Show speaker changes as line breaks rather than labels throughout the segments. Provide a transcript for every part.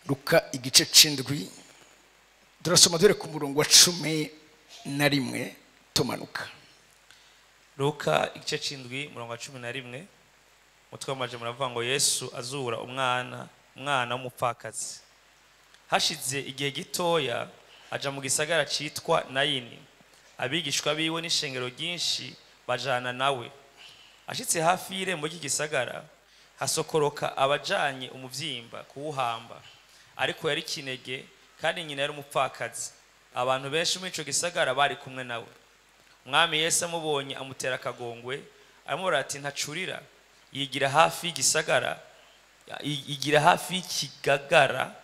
Luka igice c'indwi turasoma dore ku murongo wa 11 tumanuka.
Luka igice c'indwi murongo wa 11 mutwe w'amaje muravuga ngo Yesu azura umwana w'umupfakazi. Hashize igihe gitoya aja mu gisagara citwa Nayini, abigishwa biwe n'ishengero ryinshi bajana nawe. Ashitse hafi y'irembo ry'igisagara hasokoroka abajanye umuvyimba kuwuhamba, ariko yari kinege kandi nyina yari umupfakazi. Abantu benshi muri ico gisagara bari kumwe nawe. Mwami Yesu amubonye amutera akagongwe, aramubwira ati ntacurira, yigira hafi y'igisagara, yigira hafi y'ikigagara,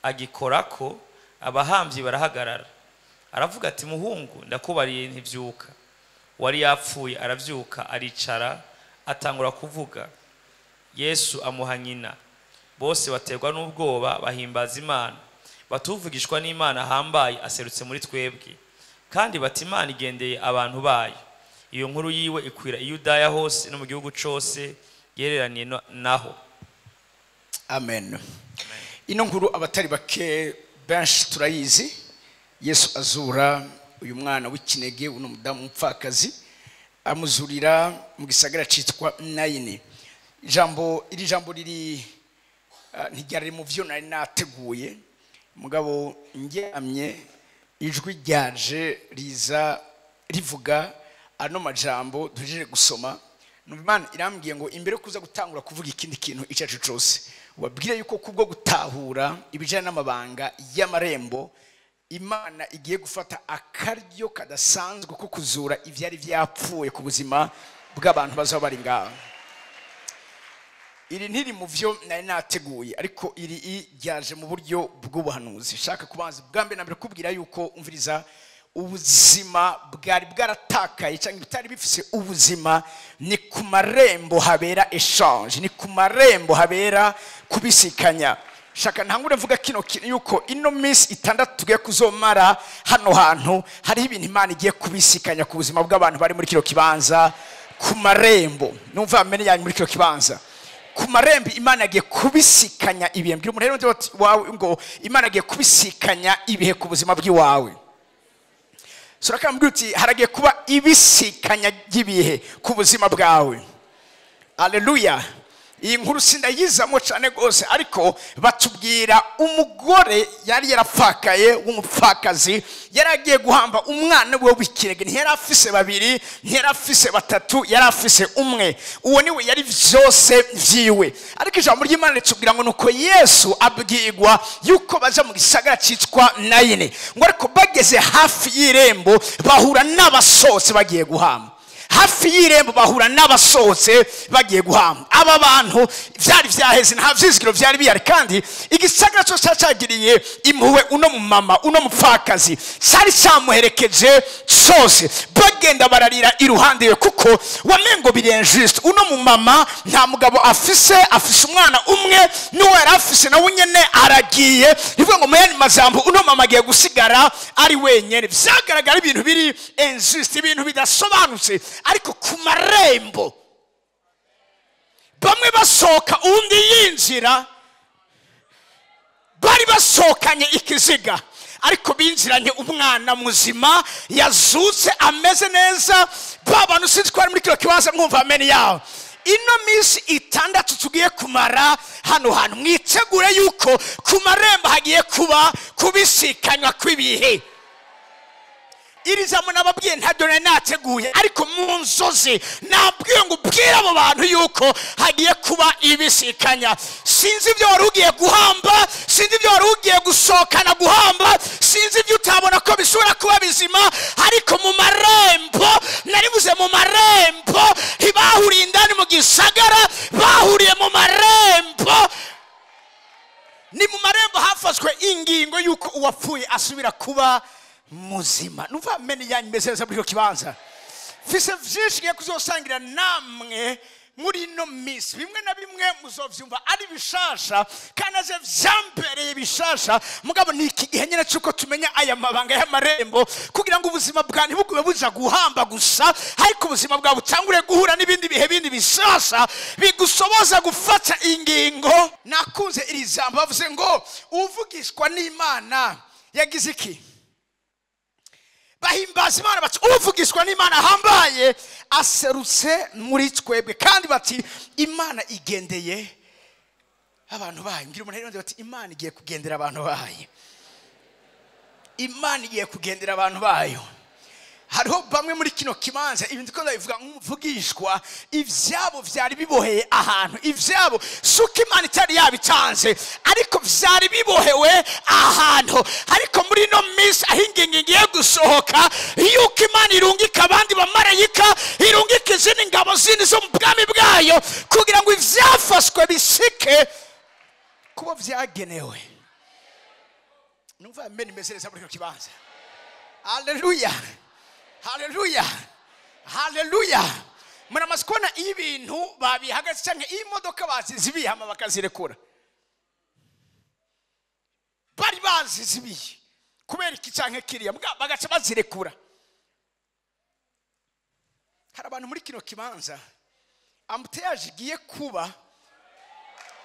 agikorako. Abahamvyi barahagarara. Aravuga ati muhungu ndakubariye ntivyuka. Wari yapfuye aravyuka, aricara atangura kuvuga. Yesu amuha nyina. Bose baterwa n'ubwoba bahimbaza Imana, batuvugishwa n'Imana hambaye aserutse muri twebwe. Kandi bati Imana igendeye abantu bayo. Iyo nkuru yiwe ikwira Yudaya hose no mu gihugu cose yereraniye naho.
Amen. Ino nkuru abatari bake benshi turayizi. Yesu azura uyu mwana w'ikinege uno mudamu mupfakazi, amuzurira mu gisagara citwa Nayini. Iri jambo riri ntiryari mu vyo nari nateguye, mugabo ndyamye ijwi ryaje riza rivuga ano majambo tujije gusoma. Imana irambwiye ngo imbere kuza gutangura kuvuga ikindi kintu icacu cose ubabwire yuko kubwo gutahura ibijana n'amabanga y'amarembo, Imana igiye gufata akaryo kadasanzwe ko kuzura ivyari vyapfuye ku buzima bw'abantu bazaba bari ngaho. Iri ntiri mu vyo nari nateguye, ariko iri ryaje mu buryo bw'ubuhanuzi. Shaka kubanza bwambe nambere kubwira yuko umviriza ubuzima bwari bwaratakaye cyangwa bitari bifise ubuzima, ni ku marembo habera exchange, ni ku marembo habera kubisikanya. Shaka ntangure mvuga kino kintu yuko ino minsi 6 tugiye kuzomara hano hantu hari ibintu Imana igiye kubisikanya ku buzima bw'abantu bari muri kino kibanza. Ku marembo numva amene yanyu muri kino kibanza, ku marembo Imana agiye kubisikanya ibihe. Mbwira umuntu rero wawe ngo Imana agiye kubisikanya ibihe ku buzima bw'iwawe. Suraka mbwira uti haragiye kuba ibisikanya ry'ibihe ku buzima bwawe. Haleluya. Iyi nkuru sindayizamo cyane gose, ariko batubwira umugore yari yarapfakaye w'umupfakazi, yaragiye guhamba umwana we w'ikirege. Ntiyari afise babiri, ntiyari afise batatu, yari afise umwe. Uwo niwe yari vyose vyiwe. Ariko ijambo ry'Imana ritubwira ngo nuko Yesu abwirwa yuko baza mu gisagara citwa Nayini, ngo ariko bageze hafi y'irembo bahura n'abasohotse bagiye guhamba. Hafi y'irembo bahura n'abasohotse bagiye guhamba. Aba bantu vyari vyaheze, nta vyizigiro vyari bihari, kandi igisagara cyose cyagiriye impuhwe uno mu mama uno mupfakazi. Cyari cyamuherekeje cyose, bagenda bararira iruhande we, kuko wamengo biri injuste. Uno mu mama nta mugabo afise umwana umwe, niwe yari afise na wenyene aragiye. Bivuga ngo muyandi mazambo uno mama agiye gusigara ari wenyene. Vyagaragara ibintu biri injuste, ibintu bidasobanutse. Ariko ku marembo bamwe basohoka undi yinjira, bari basokanye ikiziga, ariko binjiranye umwana muzima yazutse ameze neza. Babantu sinzi ko ari muri kino kibanza mwumva ameni yawe. Ino minsi 6 tugiye kumara hano hantu, mwitegure yuko ku marembo hagiye kuba kubisikanywa kw'ibihe. Iri jambo nababwiye ntabyo nateguye, ariko mu nzozi nabwiye ngo ubwire abo bantu yuko hagiye kuba ibisikanya. Sinzi ibyo wari ugiye guhamba, sinzi ibyo wari ugiye gusokana guhamba, sinzi ibyo utabona ko bisubira kuba bizima, ariko mu marembo, naribuze mu marembo, ntibahuriye indani mu gisagara, bahuriye mu marembo. Ni mu marembo hafashwe ingingo yuko uwapfuye asubira kuba muzima. Numva amene yanyu mezeza muri kibanza. Fise vyinshi ngiye kuzosangira namwe muri ino minsi bimwe na bimwe muzovyumva ari bishasha kandi aje vyambereye bishasha mugabo ni iki gihe nyene cyuko tumenya aya mabanga y'amarembo kugira ngo ubuzima bwa ntibugube buja guhamba gusa ariko ubuzima bwa butangure guhura n'ibindi bihe bindi bishasha bigusoboza gufata ingingo. Nakunze iri jambo bavuze ngo uvugishwa n'Imana yagize iki? Bahimbaza Imana bati uvugishwa n'Imana hambaye aserutse muri twebwe, kandi bati Imana igendeye abantu bayo. Ngira umuntu rero bati Imana igiye kugendera abantu bayo, Imana igiye kugendera abantu bayo. Hariho bamwe muri kino kibanza ibindi ko ndabivuga nk'umuvugishwa ivyabo vyari biboheye ahantu, ivyabo suko Imana itari yabitanze ariko vyari bibohewe ahantu. Ariko muri no miss ahingingi ngiye gusohoka yuko Imana irungika abandi bamarayika, irungika izindi ngabo zindi zo mu bwami bwayo kugira ngo ivyafashwe bisike kuba vyagenewe. Numva amen imezereza muri kino kibanza. Haleluya, haleluya, haleluya. Muramaze kubona ibintu babihagaze cyangwa imodoka bazizibihama bakazirekura, bari bazizibiye kubera iki cyangwa kiriya bagaca bazirekura. Hari abantu muri kino kibanza ambuteyaje igiye kuba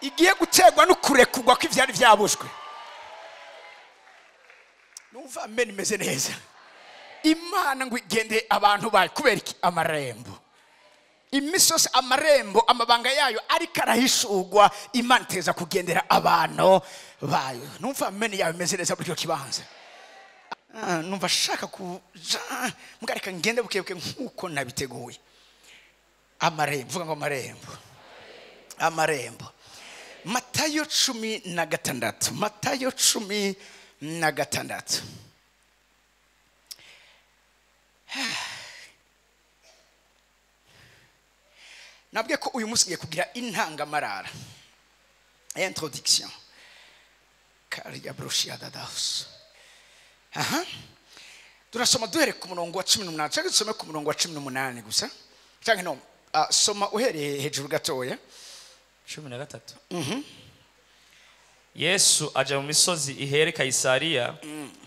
igiye gutegwa no kurekurwa kw'ivyari vyabujwe. Numva amen imeze neza. Imana ngo igende abantu bayo kubera iki? Amarembo. Imisozi amarembo amabanga yayo ariko arahishurwa, Imana iteza kugendera abantu bayo. Numva amen yawe imeze neza muri cyo kibanza. Numva shaka kuja mugareka ngende bukebuke nkuko nabiteguye. Amarembo, vuga ngo amarembo. Amarembo. Matayo 16. Matayo 16. Nabwiye ko uyu munsi ngiye kugira intangamarara, introduction kariya broshia dadaus. Turasoma duhere ku murongo wa 18 cyangwa dusome ku murongo wa 18 gusa cyangwa no soma uhereye hejuru gatoya
13. Yesu aja mu misozi ihere Kaisariya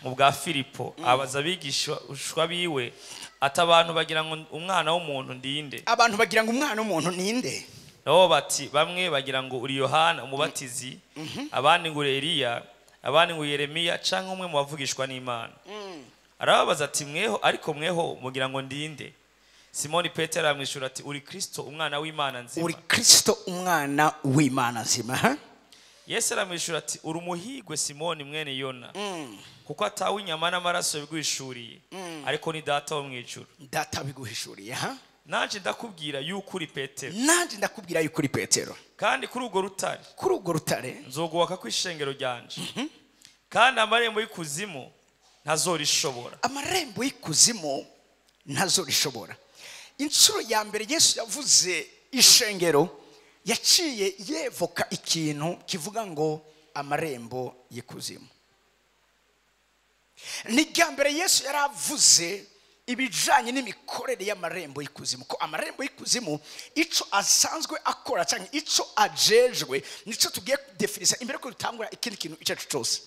mu bwa Filipo, abaza abigishwa biwe ati abantu bagira ngo umwana w'umuntu ndinde?
Abantu bagira ngo umwana w'umuntu ninde?
Nabo bati bamwe bagira ngo uri Yohana umubatizi, abandi ngo Eliya, abandi ngo Yeremiya canke umwe mu bavugishwa n'Imana. Arababaza ati mweho, ariko mweho mugira ngo ndinde? Simoni Petero amwishura ati uri Kristo umwana w'Imana nzima.
Uri Kristo umwana w'Imana nzima.
Yesu aramwishura ati uri umuhigwe Simoni mwene Yona, kuko atawe inyama n'amaraso biguhishuriye, ariko ni data wo mwijuru.
Data biguhishuriye.
Nanje ndakubwira yuko uri Petero.
Nanje ndakubwira yuko uri Petero.
Kandi kuri urwo rutare nzogubaka ku ishengero ryanje. Kandi amarembo y'ikuzimu ntazorishobora. Amarembo
y'ikuzimu ntazorishobora. Inshuro ya mbere Yesu yavuze ishengero yaciye yevoka ikintu kivuga ngo amarembo y'ikuzimu. Ni ryambere Yesu yaravuze ibijanye n'imikorere y'amarembo y'ikuzimu, ko amarembo y'ikuzimu ico asanzwe akora cyangwa ico ajejwe nico tugiye definisa imbere ko dutangura ikindi kintu icacu cyose.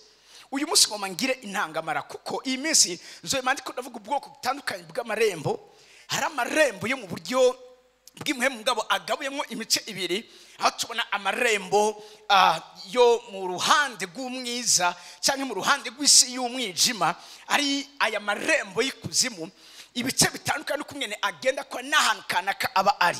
Uyu munsi ngoma ngire intangamara kuko iyi minsi nzoyimandi ko ndavuga ubwoko butandukanye bw'amarembo. Hari amarembo yo mu buryo bw'imwe mugabo agabuyemo imice ibiri, aho tubona amarembo yo mu ruhande rw'umwiza cyangwa mu ruhande rw'isi y'umwijima, ari aya marembo y'ikuzimu. Ibice bitandukanye kumwene agenda kwa n'ahantu kanaka aba ari.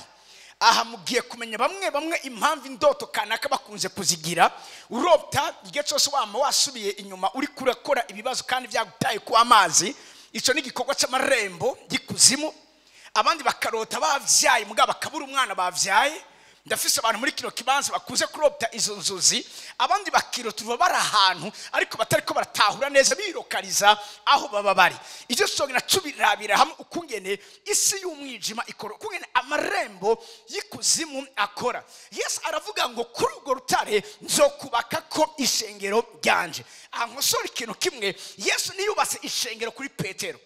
Aha mugiye kumenya bamwe impamvu indoto kanaka bakunze kuzigira. Urota igihe cyose wama wasubiye inyuma uri kurakora ibibazo kandi byagutaye ku amazi, ico ni gikorwa cy'amarembo y'ikuzimu. Abandi bakarota bavyaye mugabo bakabura umwana bavyaye. Ndafise abantu muri kino kibanza bakuze kurota izo nzozi. Abandi bakirota uba bari ahantu ariko batariko baratahura neza birokaliza aho baba bari. Ivyo sogena cubirabira hamwe ukungene isi y'umwijima ikora, ukungene amarembo y'ikuzimu akora. Yesu aravuga ngo kuri urwo rutare nzokubaka ko ishengero ryanje. Ankosora ikintu kimwe, Yesu ntiyubase ishengero kuri Petero.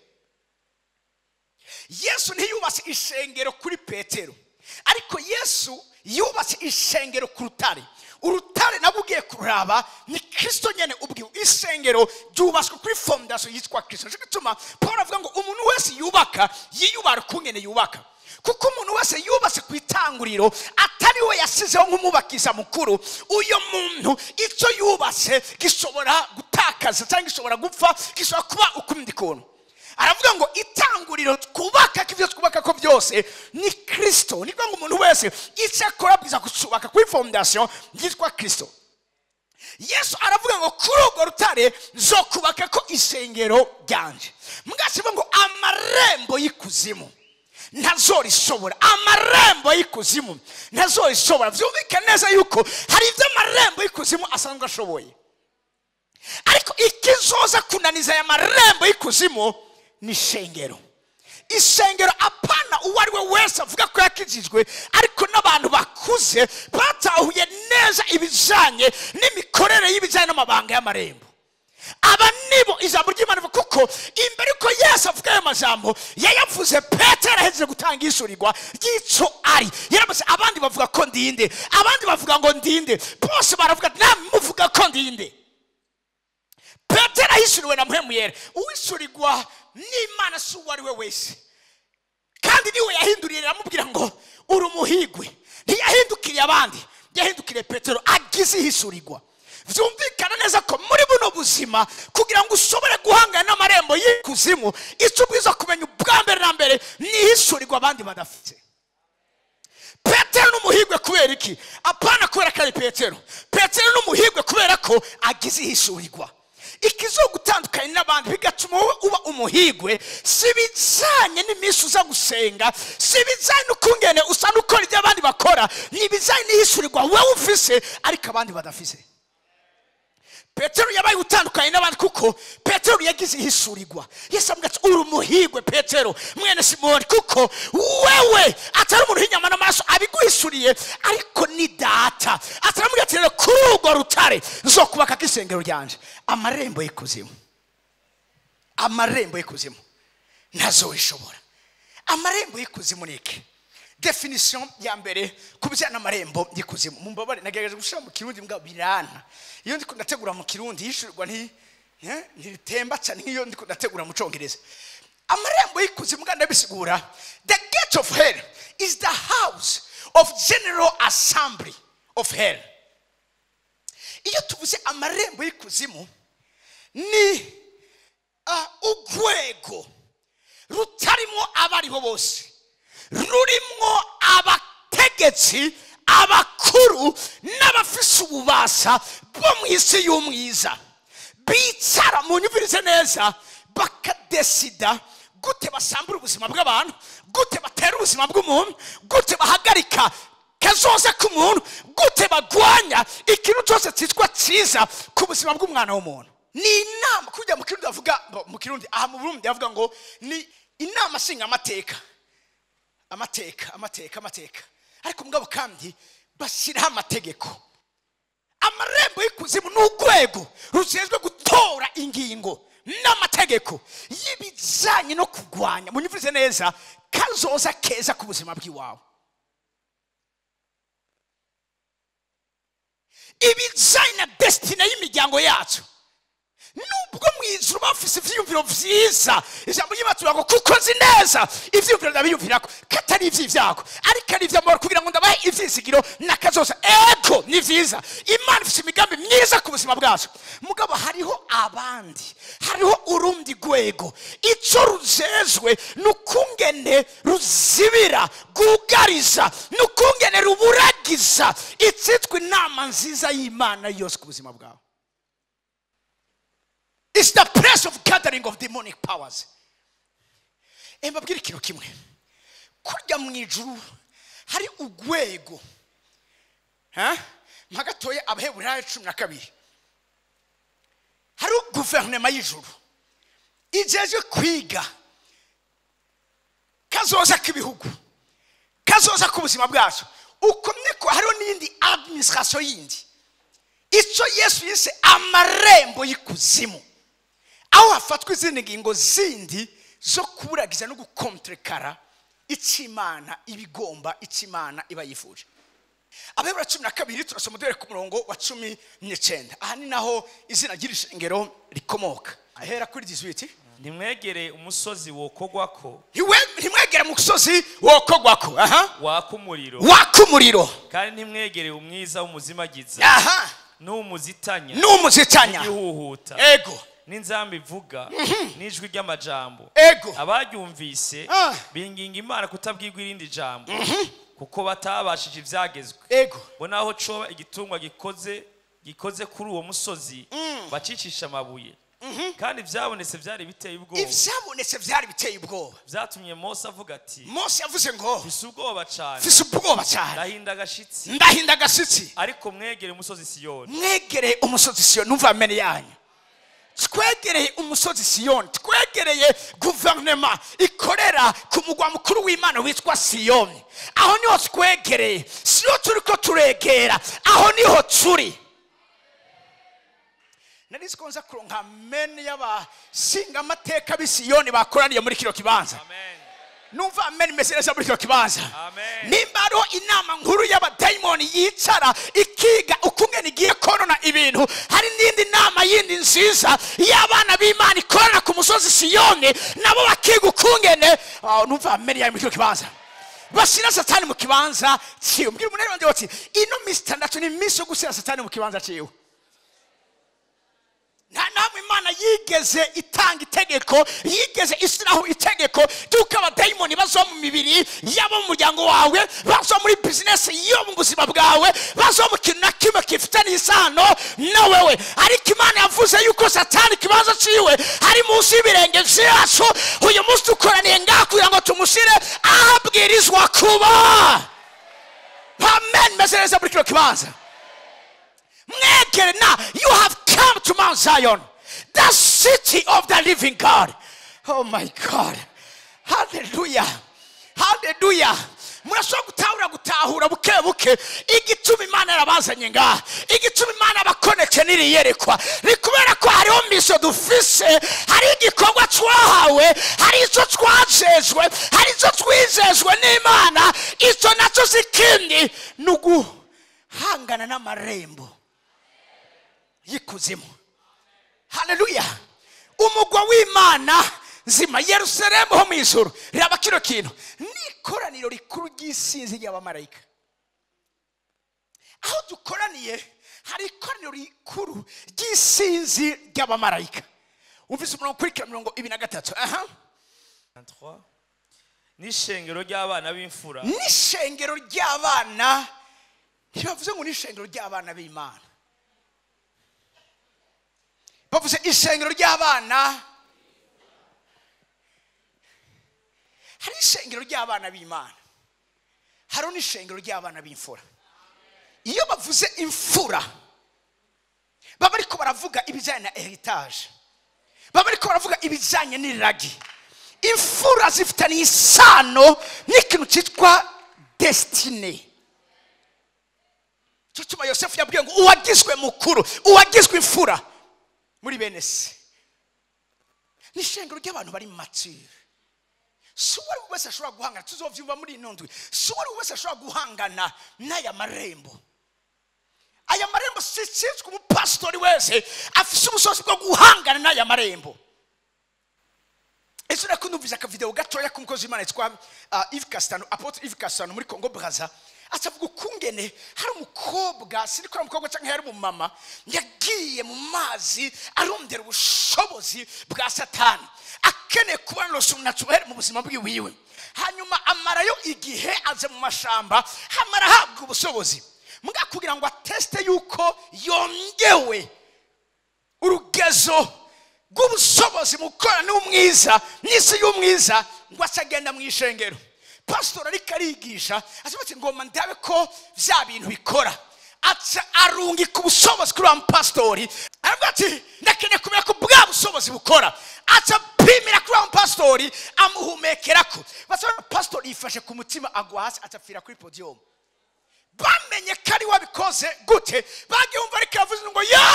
Yesu ntiyubase ishengero kuri Petero. ariko Yesu yubatse ishengero ku rutare. Urutare nabwo ugiye kuraba ni Kristo nyene ubwiwe. Ishengero ryubatswe kuri fondation yitwa Kristo. Cyo gituma Paul avuga ngo umuntu wese yubaka yiyubara kungene yubaka, kuko umuntu wese yubatse ku itanguriro atari we yasizeho nk'umubakisha mukuru, uyo muntu icyo yubatse gishobora gutakaza cyangwa gishobora gupfa, gishobora kuba ukundi kuntu. Aravuga ngo itanguriro twubaka kivyo twubaka ko byose ni Kristo. Niko ngo umuntu wese icyo akora bwiza kucubaka kuri fondation yitwa Kristo. Yesu aravuga ngo kuri urwo rutare nzokubaka ko isengero ryanje. Mugasiba ngo amarembo y'ikuzimu ntazorishobora, amarembo y'ikuzimu ntazorishobora. Vyumvikana neza yuko hari ivyo amarembo y'ikuzimu asanzwe ashoboye, ariko ikizoza kunaniza ya marembo y'ikuzimu ni ishengero. Ishengero apana uwo ari we wese avuga ko yakijijwe, ariko n'abantu bakuze batahuye neza ibijanye n'imikorere y'ibijanye n'amabanga y'amarembo. Aba nibo ijambo ry'Imana, kuko imbere ko Yesu avuga ayo majambo yayavuze Petero ahejeje gutanga ishurirwa ry'ico ari. Yaravuze abandi bavuga ko ndinde, abandi bavuga ngo ndinde, bose baravuga namuvuga ko ndinde. Petero ahishuriwe na Mpwemu Yera. Uwishurirwa n'Imana si uwo ari we wese, kandi niwe yahinduriye aramubwira ngo uri umuhigwe. Ntiyahindukiriye abandi, yahindukiriye Petero agize ihishurirwa. Vyumvikana neza ko muri buno buzima kugira ngo ushobore guhangana n'amarembo y'ikuzimu, icyo ubwiza kumenya ubwa mbere na mbere ni ihishurirwa abandi badafite. Petero n'umuhigwe kubera iki? Apana kubera ko ari Petero. Petero n'umuhigwe kubera ko agize ihishurirwa. Ikizogutandukanya n'abandi bigatuma uba umuhigwe si bijanye n'iminsi uza gusenga, si bijanye n'ukungene usa n'ukora ibyo abandi bakora, ni bijanye n'ihishurirwa wowe ufise ariko abandi badafise. Petero yabaye utandukanye n'abandi kuko Petero yagize ihishurirwa. Yesu amubwira ati uri umuhigwe Petero mwene Simoni, kuko wewe atari umuntu w'inyama n'amaraso abiguhishuriye, ariko ni data. Ataramubwira ati rero kuri urwo rutare nzokubaka isengero ryanje. Amarembo y'ikuzimu, amarembo y'ikuzimu ntazorishobora. Amarembo y'ikuzimu ni iki? Definition ya mbere kubijana n'amarembo y'ikuzimu. Mumbabare nagerageje gushira mu Kirundi mbwa birana. Iyo ndiko ndategura mu Kirundi yishurirwa ntitemba cyane nk'iyo ndiko ndategura mu Congereza. Amarembo y'ikuzimu kandi abisigura, the gate of hell is the house of general assembly of hell. Iyo tuvuze amarembo y'ikuzimu ni ugwego rutarimo abariho bose, rurimo abategetsi abakuru n'abafise ububasha bo mu isi y'umwiza, bicara mu nyumvirize neza bakadesida gute basambura ubuzima bw'abantu, gute batera ubuzima bw'umuntu, gute bahagarika kazoza k'umuntu, gute bagwanya ikintu cyose cyitwa cyiza ku buzima bw'umwana w'umuntu. Ni inama kujya mu Kirundi avuga mu Kirundi, aha mu Burundi avuga ngo ni inama singa amateka. Amateka. Ariko mugabo kandi bashyiraho amategeko. Amarembo y'ikuzimu ni urwego rushinzwe gutora ingingo n'amategeko y'ibijanye no kugwanya, munyumvirize neza, kazoza keza ku buzima bw'iwawe. Ibijanye na destiny y'imiryango yacu. Nubwo mwijuru bafise ivyiyumviro vyiza, ijambo ry'Imana ngo kuko nzi neza ivyiyumviro ndabiyumvirako katari ivy'ivyago, ariko ari ivy'amahoro kugira ngo ndabahe ivyizigiro n'akazoza. Ego ni vyiza, Imana ifise imigambi myiza ku buzima bwacu. Mugabo hariho abandi, hariho urundi rwego, ico rujejwe n'ukungene ruzibira, rwugariza, n'ukungene ruburagiza icitwa inama nziza y'Imana yose ku buzima bwawe. It's the place of gathering of demonic powers. Mbabwira ikintu kimwe, kurya mu ijuru hari ugwego mpagatoye Abaheburayo 12. Hari guverinoma y'ijuru ijeje kwiga kazoza k'ibihugu, kazoza ku buzima bwacu. Uko niko hariho n'indi administration yindi, icyo Yesu yise amarembo y'ikuzimu, aho hafatwa izindi ngingo zindi zo kuburagiza no gukontrekara icimana ibigomba, icimana iba yifuje. Abaheburayo 12 turasoma dore ku murongo wa 19. Aha ni naho izina ry'irishengero rikomoka. Ahera kuri 18.
Nimwegere umusozi wokogwako.
Ntimwegere umusozi wokogwako.
Wakumuriro.
Wakumuriro.
Kandi ntimwegere umwiza w'umuzimagiza. N'umuzitanya. Igihuhuta.
Ego.
N'inzamba ivuga n'ijwi ry'amajambo.
Ego.
Abaryumvise binginga Imana kutabwirwa irindi jambo. Kuko batabashije ivyagezwe.
Ego.
Bona aho coba igitungwa gikoze kuri uwo musozi bacicisha amabuye. Kandi vyabonetse vyari biteye ubwoba.
Ivyabonetse vyari biteye ubwoba.
Vyatumye Mose avuga ati.
Mose yavuze ngo
fise ubwoba cyane.
Ndahinda agashitsi.
Ariko mwegere umusozi Siyoni.
Mwegere umusozi Siyoni. Numva amene yanyu. Twegereye umusozi Siyoni. Twegereye guverinoma ikorera ku mugwa mukuru w'Imana witwa Siyoni. Aho niho twegereye. Siyo turiko turegera. Aho niho turi. Narizikonza kuronka mene y'abasinga amateka b'Isiyoni bakoraniye muri kino kibanza.
Amen.
Numva amen mesereza muri kino kibanza.
Amen.
Nimbaro inama nkuru y'abadayimoni yicara ikiga ukungene igiye korona ibintu. Hari n'indi nama yindi nziza y'abana b'Imana ikorana ku musozi Siyoni nabo bakiga ukungene. Numva amen ya muri kino kibanza. Basira Satani mu kibanza ciwe. Mbwira umunere wanje wati ino mistandatu ni miso gusira Satani mu kibanza ciwe. Namwe Imana yigeze itanga itegeko, yigeze isiraho itegeko duka abadayimoni bazo mu mibiri yabo mu muryango wawe, bazo muri business yo mu buzima bwawe, bazo mu kintu na kimwe kifitanye isano na wewe. Ariko Imana yavuze yuko Satani kibanza ciwe hari munsi y'ibirenge vyacu. Uyu munsi dukoraniye ngaha kugira ngo tumushire ahabwirizwa kuba. Amen. Mesereza muri kino kibanza. Now you have come to Mount Zion, the city of the living God. Oh my God. Hallelujah. Hallelujah. Murashobora gutahura buke buke igituma Imana yarabazanye ngaha, igituma Imana bakonekte niriyerekwa. Nikubera ko hariho miso dufise, hari igikorwa twahawe, hari ico twajejwe, hari ico twizejwe n'Imana. Ico naco sikindi nugu hangana n'amarembo yikuzimu. Hallelujah. Umugwa w'Imana nzima Yerusalemu ho mw'ijuru raba kino kintu n'ikoraniro rikuru ry'isinzi ry'abamarayika. Aho dukoraniye hari ikoraniro rikuru ry'isinzi ry'abamarayika. Umvise umurongo kurikira 23.
23. N'ishengero ry'abana b'imfura.
N'ishengero ry'abana, ntibavuze ngo n'ishengero ry'abana b'Imana. Bavuze ishengero ry'abana. Hari ishengero ry'abana b'Imana, hari n'ishengero ry'abana b'imfura. Iyo bavuze imfura baba ariko baravuga ibijyanye na heritage, baba ariko baravuga ibijyanye n'iragi. Imfura zifitanye isano n'ikintu cyitwa destiny. Cyo cyuma Yosefu yabwiye ngo uwagizwe mukuru, uwagizwe imfura muri bene se. N'ishengero ry'abantu bari mature. Suwari wese ashobora guhangana, tuzovyumva muri inondwe. Suwari wese ashobora guhangana n'aya marembo. Aya marembo sicitswe umupastori wese afise umusozi bwo guhangana n'aya marembo. Ese nakunumvise aka video gatoya kumukozi w'Imana yitwa Yves Castano, Apotre Yves Castano muri Congo Brazza. Acavuga ukungene hari umukobwa, sirikora umukobwa canke hari umumama yagiye mu mazi arondera ubushobozi bwa Satani, akene kuba naturel mu buzima bwiwiwe. Hanyuma amarayo igihe aze mu mashamba, hamara habwa ubushobozi muga kugira ngo ateste yuko yongewe urugezo rw'ubushobozi mukora n'umwiza n'isi y'umwiza, ngo acagenda mu ishengero. Pastor ariko arigisha asabati ngoma ndabe ko vya bintu bikora. Aca arungika ubushobozi kuri wa pastori, aravuga ati ndakene kumenya ko bwa bushobozi bukora. Aca pimira kuri wa pastori amuhumekerako. Basaba pastor yifashe ku mutima agwa hasi atapfira kuri podium. bamenye ko ari wabikoze gute bagiye umva ariko yavuze ngo yo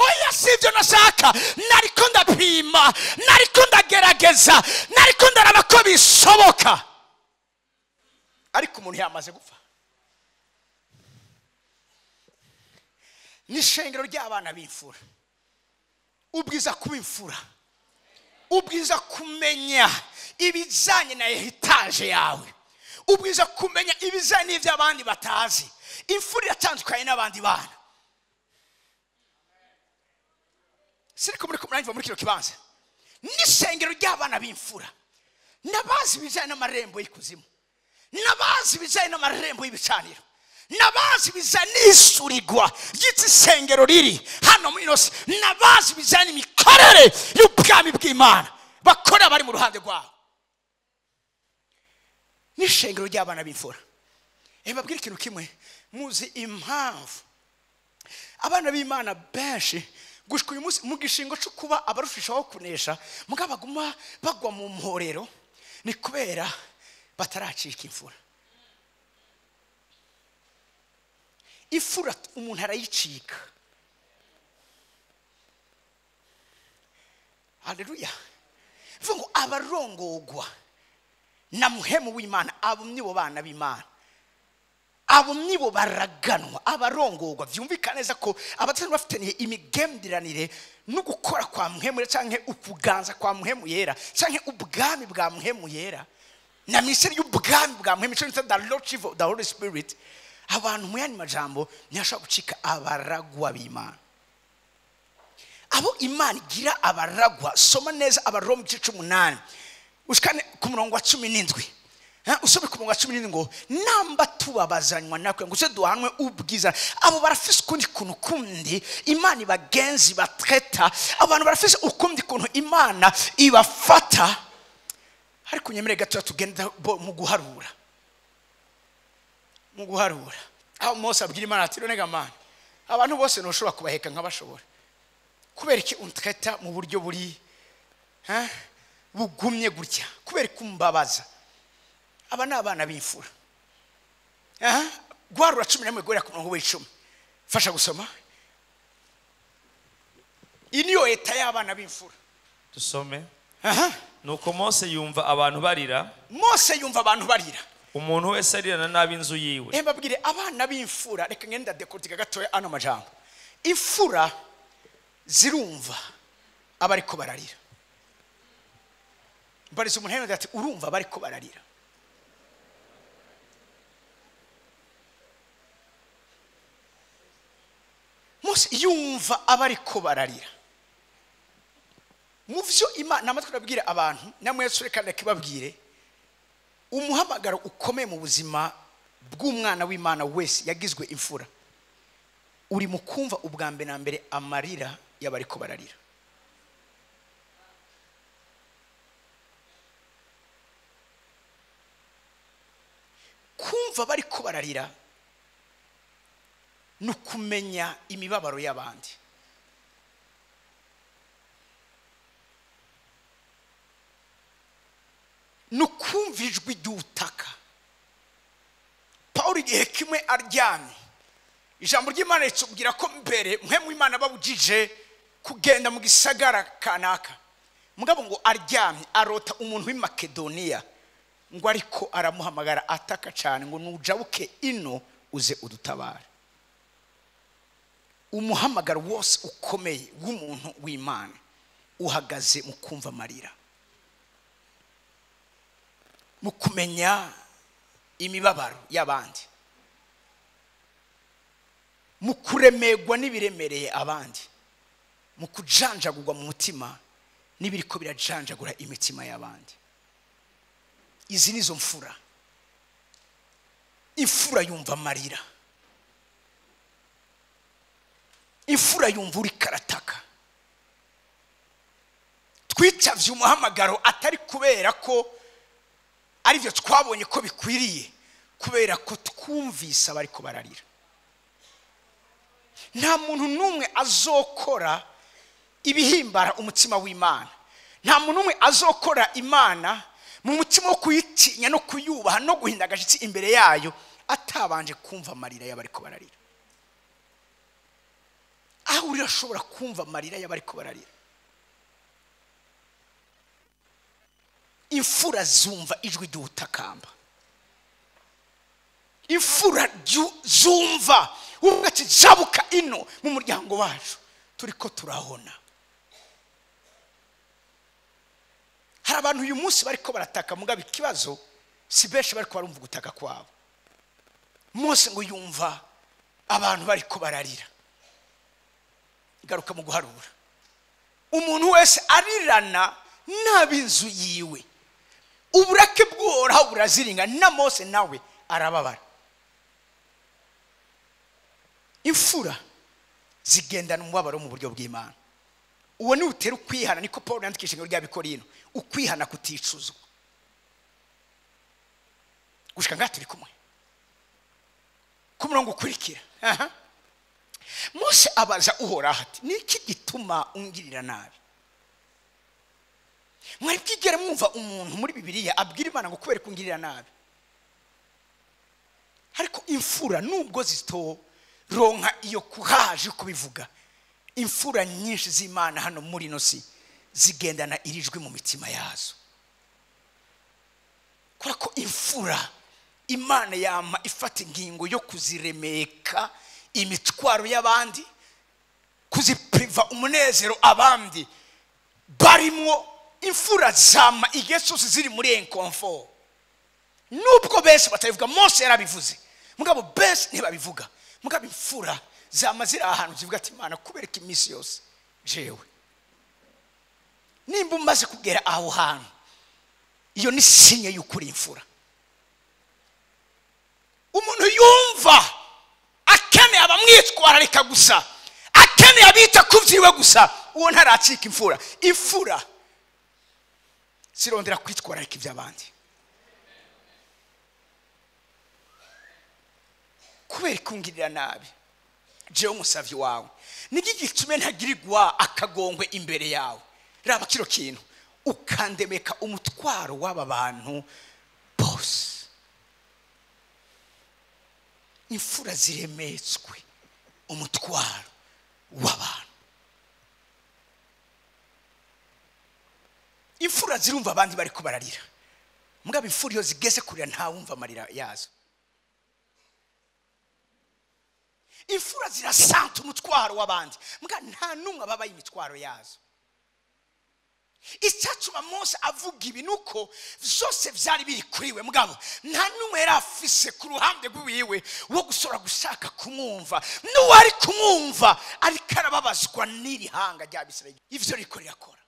oya sibyo nashaka nariko ndapima nariko ndagerageza nariko ndaraba ko bishoboka ariko umuntu yamaze gupfa n'ishengero ry'abana b'imfura ubwiza kuba imfura ubwiza kumenya ibijanye na heritage yawe ubwiza kumenya ibijanye n'ivyo abandi batazi imfura iratandukanye n'abandi bana siriko muri kumuranyva muri kino kibanza n'ishengero ry'abana b'imfura nabazi ibijanye n'amarembo y'ikuzimu nabazi ibijanye n'amarembo y'ibicaniro nabazi ibijanye n'isurirwa ry'isengero riri hano muri nose nabazi ibijanye n'imikorere y'ubwami bw'Imana bakora bari mu ruhande rwabo n'ishengero ry'abana b'imfura babwira ikintu kimwe muzi impamvu abana b'Imana benshi gushika uyu munsi mu gishingo cyo kuba abarushishaho kunesha mugabo baguma bagwa mu mporero ni kubera bataracika imfura ifura umuntu arayicika haleluya vuga abarongogwa na muhemu w'Imana abo nibo bana b'Imana abo nibo baraganwa abarongogwa vyumvikana neza ko abatari bafitaniye imigenderanire no gukora kwa muhemu canke ukuganza kwa muhemu yera canke ubwami bwa muhemu yera na misiri y'ubwami bwa muhemu cyo the lordship of the Holy Spirit abantu mu yandi majambo ntiyashobora gucika abaragwa b'Imana abo Imana igira abaragwa soma neza abaroma 18 ushikane ku murongo wa 17 usome ku murongo wa 17 ngo namba tubabazanywa nakwe ngo se duhanwe ubwiza abo barafise ukundi kuntu kundi Imana ibagenzi batreta abantu barafise ukundi kuntu Imana ibafata ariko nyemere gato tugenda mu guharura aho Mose abwira Imana ati none Mana abantu bose ntushobora kubaheka nk'abashobora kubera iki untreta mu buryo buri bugumye gutya kubera kumbabaza aba nabana b'imfura gwarura 11 gwera ku murongo w'10 fasha gusoma iniyo eta y'abana b'imfura
dusome nuko Mose yumva abantu barira umuntu wese arirana n'ab'inzu yiwe
mbabwire abana b'imfura reka ngenda dekortika gatoya ano majambo imfura zirumva abariko bararira mbarize umuntu heno ati urumva abariko bararira Mose yumva abariko bararira muvyo Imana namatwe nabwira abantu namwe yesurekane kibabwire umuhamagaro ukomeye mu buzima bw'umwana w'Imana wese yagizwe imfura uri mu kumva ubwambe na mbere amarira y'abariko bararira kumva bariko bararira nukumenya imibabaro y'abandi nukumvijwe ry'utaka Paulo igihe kimwe aryamye ijambo ry'Imana ritubwira ko mbere muhemu w'Imana babujije kugenda mu gisagara kanaka mugabo ngo aryamye arota umuntu w'Imakedoniya ngo ariko aramuhamagara ataka cyane ngo nujabuke ino uze udutabara umuhamagaro wose ukomeye w'umuntu w'Imana uhagaze mu kumva amarira mu kumenya imibabaro y'abandi mu kuremegwa n'ibiremereye abandi mu kujanjagurwa mu mutima n'ibiriko birajanjagura imitima y'abandi izi nizo mfura imfura yumva amarira imfura yumva uri karataka twitavye umuhamagaro atari kubera ko ari byo twabonye ko bikwiriye kubera ko twumvise abariko bararira nta muntu numwe azokora ibihimbara umutima w'Imana nta muntu numwe azokora Imana mu mutima wo kuyitinya no kuyubaha no guhinda agashitsi imbere yayo atabanje kumva amarira y'abariko bararira. Aho urashobora kumva amarira y'abariko bararira. Imfura zumva ijwi ry'utakamba. Imfura zumva ugati jabuka ino mu muryango wacu turiko turahona. Hari abantu uyu munsi bariko barataka mugabe ikibazo si benshi bariko barumva gutaka kwabo. Mose ngo yumva abantu bariko bararira. Igaruka mu guharura. Umuntu wese arirana n'abinzu yiwe. Uburake bw'Uhoraho buraziringa na Mose nawe arababara. Imfura zigendana umubabaro mu buryo bw'Imana. Uwo ni utera ukwihana, niko Paul yandikisha ngo ry'Abikorino, ukwihana kuticuzwa. Gushika ngaho turi kumwe ku murongo ukurikira. Mose abaza Uhoraho ati niki gituma ungirira nabi? Mwari bwigere mwumva umuntu muri Bibiliya abwira Imana ngo kubera kungirira nabi? Ariko imfura nubwo zitoronka iyo kuhaje kubivuga, imfura nyinshi z'Imana hano muri nosi zigendana irijwi mu mitima yazo. Kurako imfura Imana yama ifata ingingo yo kuziremeka imitwaro y'abandi, kuzipriva umunezero abandi barimwo. Imfura zama igesosi ziri muri inconfort. Nubwo bese batabivuga, Mose yarabivuze mugabo bese ntibabivuga. Mugabo imfura zama ziri ahantu zivuga ati Imana kubera ko iminsi yose jewe nimba umaze kugera aho hantu, iyo ni sinye y'ukuri imfura. Umuntu yumva akeneye abamwitwararika gusa, akeneye abita kuvyiwe gusa, uwo ntaracika imfura. Imfura zirondera kwitwararika iby'abandi. Kubera kungirira nabi jewe umusavyi wawe, niki gitume ntagirirwa akagongwe imbere yawe? Raba kiro kintu ukandemeka umutwaro w'aba bantu bose. Imfura ziremetswe umutwaro w'abantu. Imfura zirumva abandi bariko bararira, mugabe imfura iyo zigeze kurira nta wumva amarira yazo. Imfura zirasanta umutwaro w'abandi, mugabe nta numwe ababaye imitwaro yazo. Icyatuma Mose avuga ibi nuko zose vyari biri kuriwe, mugabo nta numwe yarafise ku ruhande rw'iwiwe wo gusora gushaka kumwumva. N'uwari kumwumva ariko arababazwa n'iri hanga ry'Abisirayeli. Ivyo riko rirakora.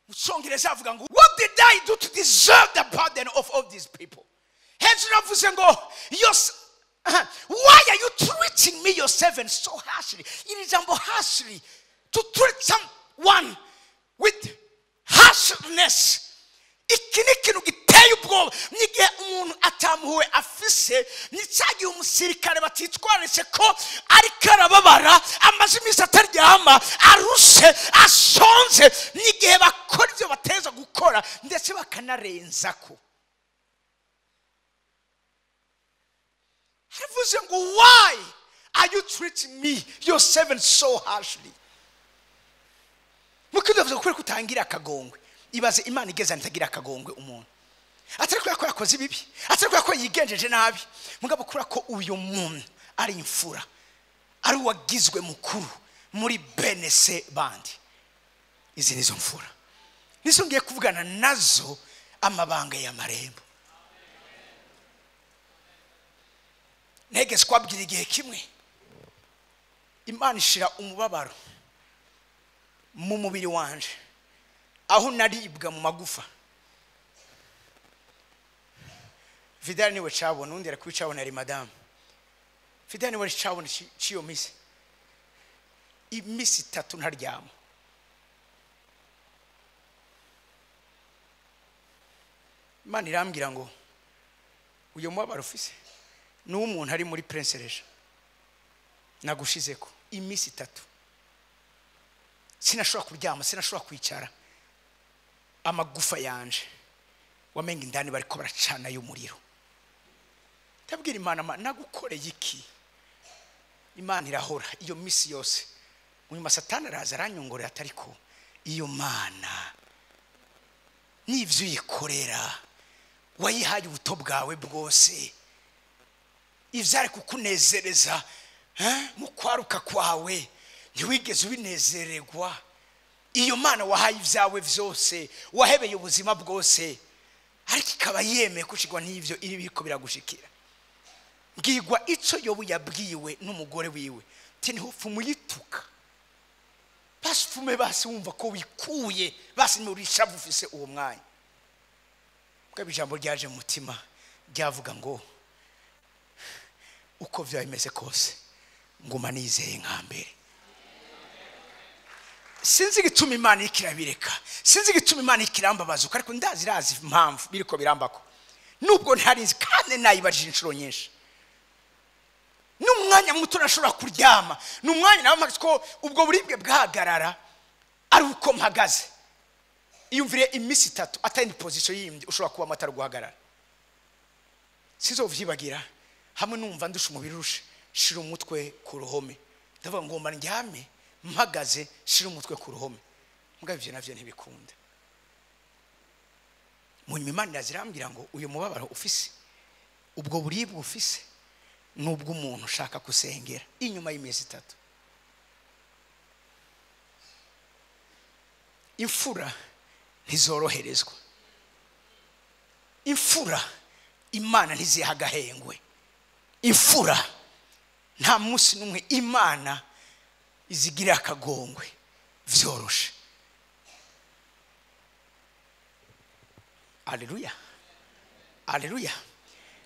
Mucyongereza avuga ngo what did I do to deserve the burden of all these people? Hejuru avuze ngo why are you treating me your servant so harshly? Iri jambo harshly, to treat someone with harshness, iki ni ikintu giteye ubwoba. N'igihe umuntu atamuhuwe afise, nicyagiye umusirikare batitwaritse ko ariko arababara, amaze iminsi ataryama, arushe, ashonze, n'igihe bakora ibyo bateza gukora ndetse bakanarenza ko. Havuze ngo why are you treating me your servant so harshly? Mukidavuze ko kutangira akagongwe. Ibaze Imana igeza ntagira akagongwe umuntu. Atari ko yakora koze bibi, atari ko yakora yigenjeje nabi, mugabo kura ko uyu muntu ari imfura, ari wagizwe mukuru muri benese bandi. Izi nizo mfura nizo ngiye kuvugana nazo amabanga ya marembo. Negeze kwabwira igihe kimwe Imana ishira umubabaro mu mubiri wanje, aho naribwa mu magufa. Vidal niwe cabona, undi arakwicabona ari madame. Vidal niwe cabona ciyo misi. Imisi 3 ntaryama. Imana irambwira ngo uyo mubabaro ufise n'umuntu ari muri Prince Regis nagushizeko imisi 3. Sinashobora kuryama, sinashobora kwicara, amagufa yanje wamenga indani bariko baracana y'umuriro. ndabwira Imana nagukoreye iki? Imana irahora iyo misi yose. Mu Satani araza aranyongorera atariko iyo Mana n'ivyo uyikorera wayihaye ubuto bwawe bwose, ivyari kukunezereza mu kwaruka kwawe ntiwigeze ubinezererwa. Iyo Mana wahaye ivyawe vyose, wahebeye ubuzima bwose, ariko ikaba yemeye kushigwa n'ivyo iri biriko biragushikira. Ngigwa ico Yobu yabwiwe n'umugore wiwe, ti ntihupfu muyituka basi fume basi wumva ko wikuye basi nurishavu ufise uwo mwanya. Bwa bijambo ryaje mu mutima ryavuga ngo uko vyabimeze kose nguma nizeye nkambere. Sinzi gituma Imana ikirabireka, sinzi gituma Imana ikirambabazuka, ariko ndazirazi impamvu biriko birambako. Nubwo ntarinzi kandi nayibajije inshuro nyinshi. N'umwanya muto nashobora kuryama, n'umwanya nawe ko ubwo buribwe bwahagarara ari uko mpagaze. Iyumvire imisi 3 atari position yindi ushobora kuba amatara guhagarara. Sizovyibagira hamwe numva ndusha umubiri rushe, shira umutwe ku ruhome. Ndavuga ngo mba ndyame mpagaze shira umutwe ku ruhome. Mbwa ivyo navyo ntibikunda. Mu Imana yazirambira ngo uyu mubabaro ufise, ubwo buribwe ufise, nubwo umuntu ushaka kusengera inyuma y'imezi 3. Imfura ntizoroherezwa. Imfura Imana ntiziha agahengwe. Imfura nta munsi numwe Imana izigira akagongwe vyoroshe. Haleluya, haleluya.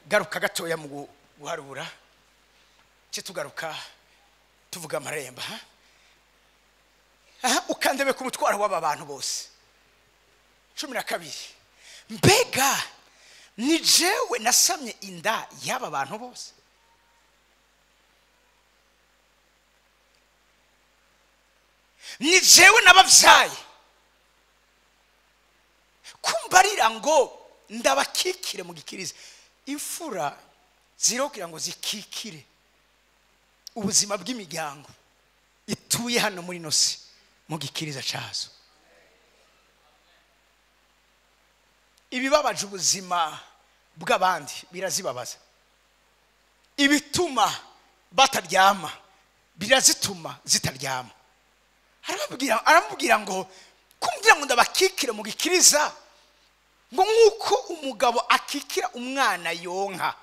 Garuka gatoya mu guharura cyo tugaruka tuvuga amaremba. Ukandebe ku mutwaro w'aba bantu bose 12. Mbega ni jewe nasamye inda y'aba bantu bose? Ni jewe nabavyaye? Kumbarira ngo ndabakikire mu gikiriza. Imfura zirokira ngo zikikire ubuzima bw'imiryango ituye hano muri nosi mu gikiriza cazo. Ibibabaje ubuzima bw'abandi birazibabaza. Ibituma bataryama birazituma zitaryama. Aramubwira ngo kumbwira ngo ndabakikire mu gikiriza ngo nkuko umugabo akikira umwana yonka,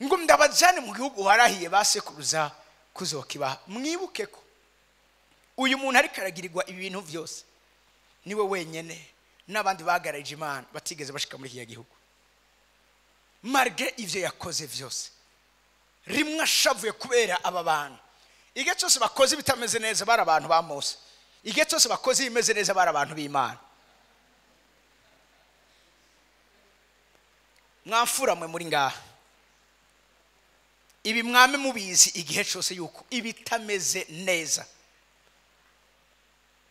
ngo ndabajane mu gihugu warahiye basekuruza kuzokiba. Mwibuke ko uyu muntu ari karagirirwa ibintu vyose niwe wenyene, n'abandi bagaraje Imana batigeze bashika muri iki gihugu. Marge ivyo yakoze vyose, rimwe ashavuye kubera aba bantu. Igihe cyose bakoze bitameze neza bari abantu ba Mose, igihe cyose bakoze bimeze neza bari abantu b'Imana. Mwamfura mwe muri ngaha, ibi mwame mubizi igihe cyose yuko ibitameze neza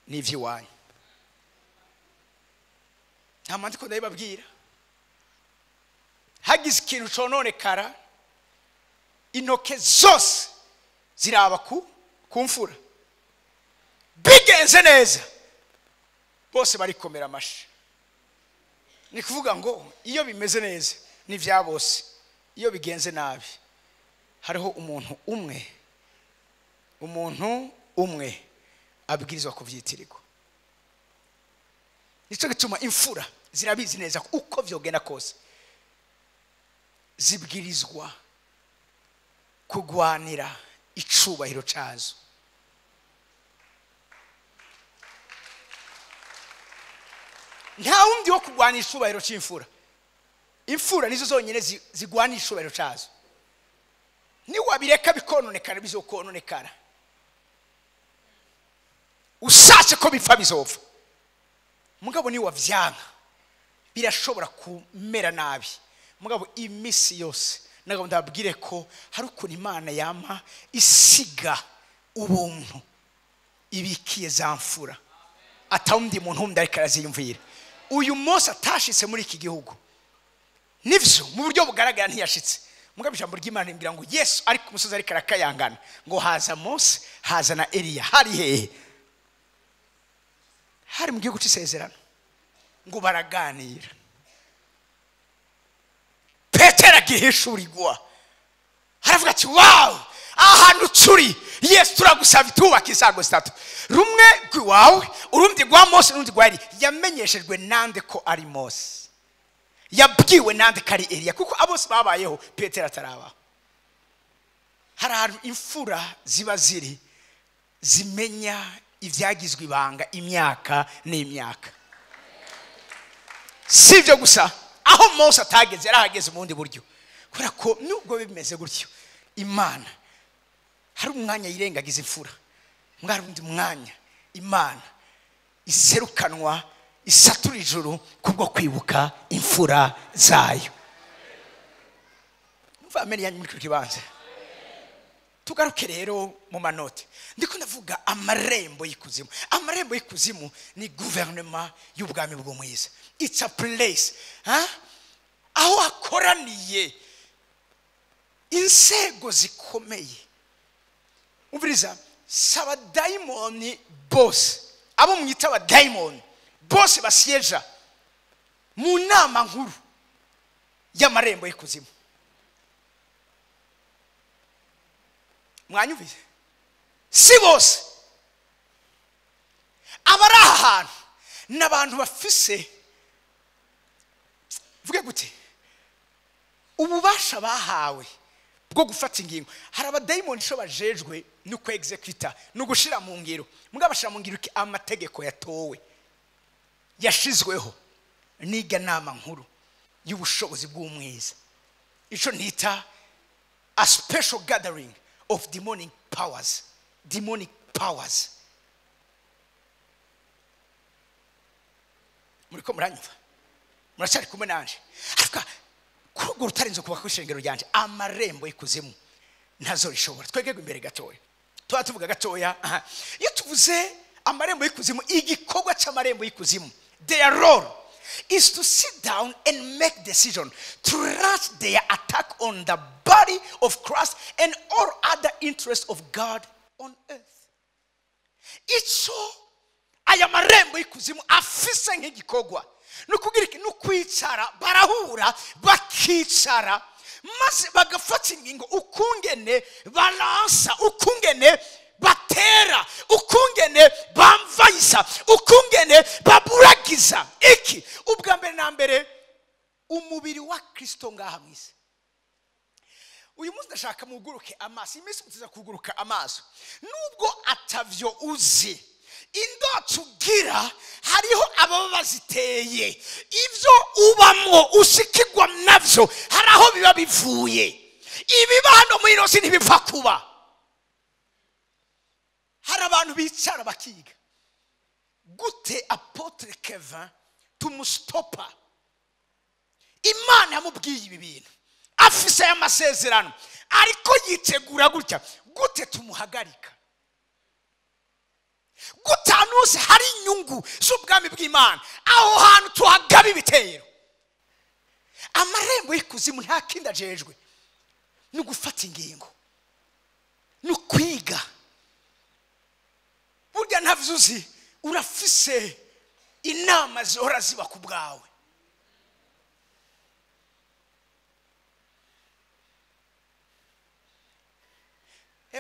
nivyo wanyu. Nta mandiko ndababwira, hagize ikintu cononekara intoke zose ziraba ku mfura. Bigenze neza bose barikomera amashi. Ni kuvuga ngo iyo bimeze neza ni vya bose, iyo bigenze nabi hariho umuntu umwe abwirizwa kuvyitirirwa. Nico gituma imfura zirabizi neza uko vyogenda kose zibwirizwa kugwanira icubahiro cazo. Nta wundi wo kugwanira icubahiro c'imfura. Imfura nizo zonyene zigwanira icubahiro cazo. Ni wabireka bikononekara bizokononekara. Ushatse ko bipfa bizova. Mugabo ni wavyanka birashobora kumera nabi. Mugabo imisi yose nagabo ndabwire ko hari ukuntu Imana yama isiga ubuntu ibikiye za mfura. Atawundi muntu ariko araziyumvira. Uyu Mose atashitse muri iki gihugu nivyo mu buryo bugaragara ntiyashitse, mugabe ijambo ry'Imana rimbwira ngo Yesu ari ku musozi ariko arakayangana ngo haza Mose haza na Eliya. Hari hehe? Hari mu gihugu cy'isezerano ngo baraganira. Petero agihishurirwa haravuga ati wow, ahantu turi Yesu turagusaba tubaka isago zitatu, rumwe rwawe urundi rwa Mose n'urundi rwa Eliya. Yamenyeshejwe nande ko ari Mose, yabwiwe nande ko ari Eliya, kuko abose babayeho Petero atarabaho. Hari ahantu imfura ziba ziri zimenya ibyagizwe ibanga imyaka n'imyaka. Si ibyo gusa, aho Mose atageze yarahageze mu bundi buryo, kubera ko nubwo bimeze gutyo Imana hari umwanya yirengagiza imfura, mwari undi mwanya Imana iserukanwa isatura ijuru kubwo kwibuka imfura zayo. Mva ameni yanyu muri kibanza. Tugaruke rero mu manote, ndiko ndavuga amarembo y'ikuzimu. Amarembo y'ikuzimu ni gouvernement y'ubwami bwo mwiza. It's a place aho hakoraniye insego zikomeye. Umviriza, saba daimoni boss, abo mwita ba daimoni boss basieja mu nama nkuru y'amarembo y'ikuzimu. Mwanyumvise? Si bose abari ahantu n'abantu bafise vuge gute ububasha bahawe bwo gufata ingingo. Hari abadayimoni sho bajejwe no executor no gushira mu ngiro, mugabashira mu ngiro amategeko yatowe yashizweho niga nama nkuru y'ubushobozi bw'umwiza. Ico nita a special gathering of demonic powers. Demonic powers. Muriko muranyumva? Muracari kumwe nanje? Afika kurugo rutarinze kuba ku ishengero ryanje amarembo y'ikuzimu ntazo rishobora. Twegegwe imbere gatoya. Tuvuga gatoya. Iyo tuvuze amarembo y'ikuzimu, igikorwa cy'amarembo y'ikuzimu, their role is to sit down and make decision to launch their attack on the body of Christ and all other interests of God on earth. Ico aya marembo y'ikuzimu afise nk'igikorwa nukugira iki, nukwicara barahura bakicara maze bagafata ingingo ukungene balansa, ukungene batera, ukungene bamvayisa, ukungene baburagiza. Iki ubwa mbere na mbere umubiri wa Kristo ngaha mwisi. Uyu munsi ndashaka muguruke amaso, imisi mutiza kuguruka amaso nubwo atavyo uzi. Indoto ugira hariho ababa baziteye, ivyo ubamwo ushikirwa navyo haraho biba bivuye. Ibiba hano muri ino si ntibipfa kuba. Hari abantu bicara bakiga gute Apotre Kevin tumustopa. Imana yamubwiye ibi bintu, afise amasezerano ariko yitegura gutya, gute tumuhagarika? Gutanuze hari inyungu z'ubwami bw'Imana aho hantu tuhagaba ibitero. Amarembo y'ikuzimu nta kindi ajejwe no gufata ingingo no kwiga. Burya ntavyuzi urafise inama zihora ziba ku bwawe.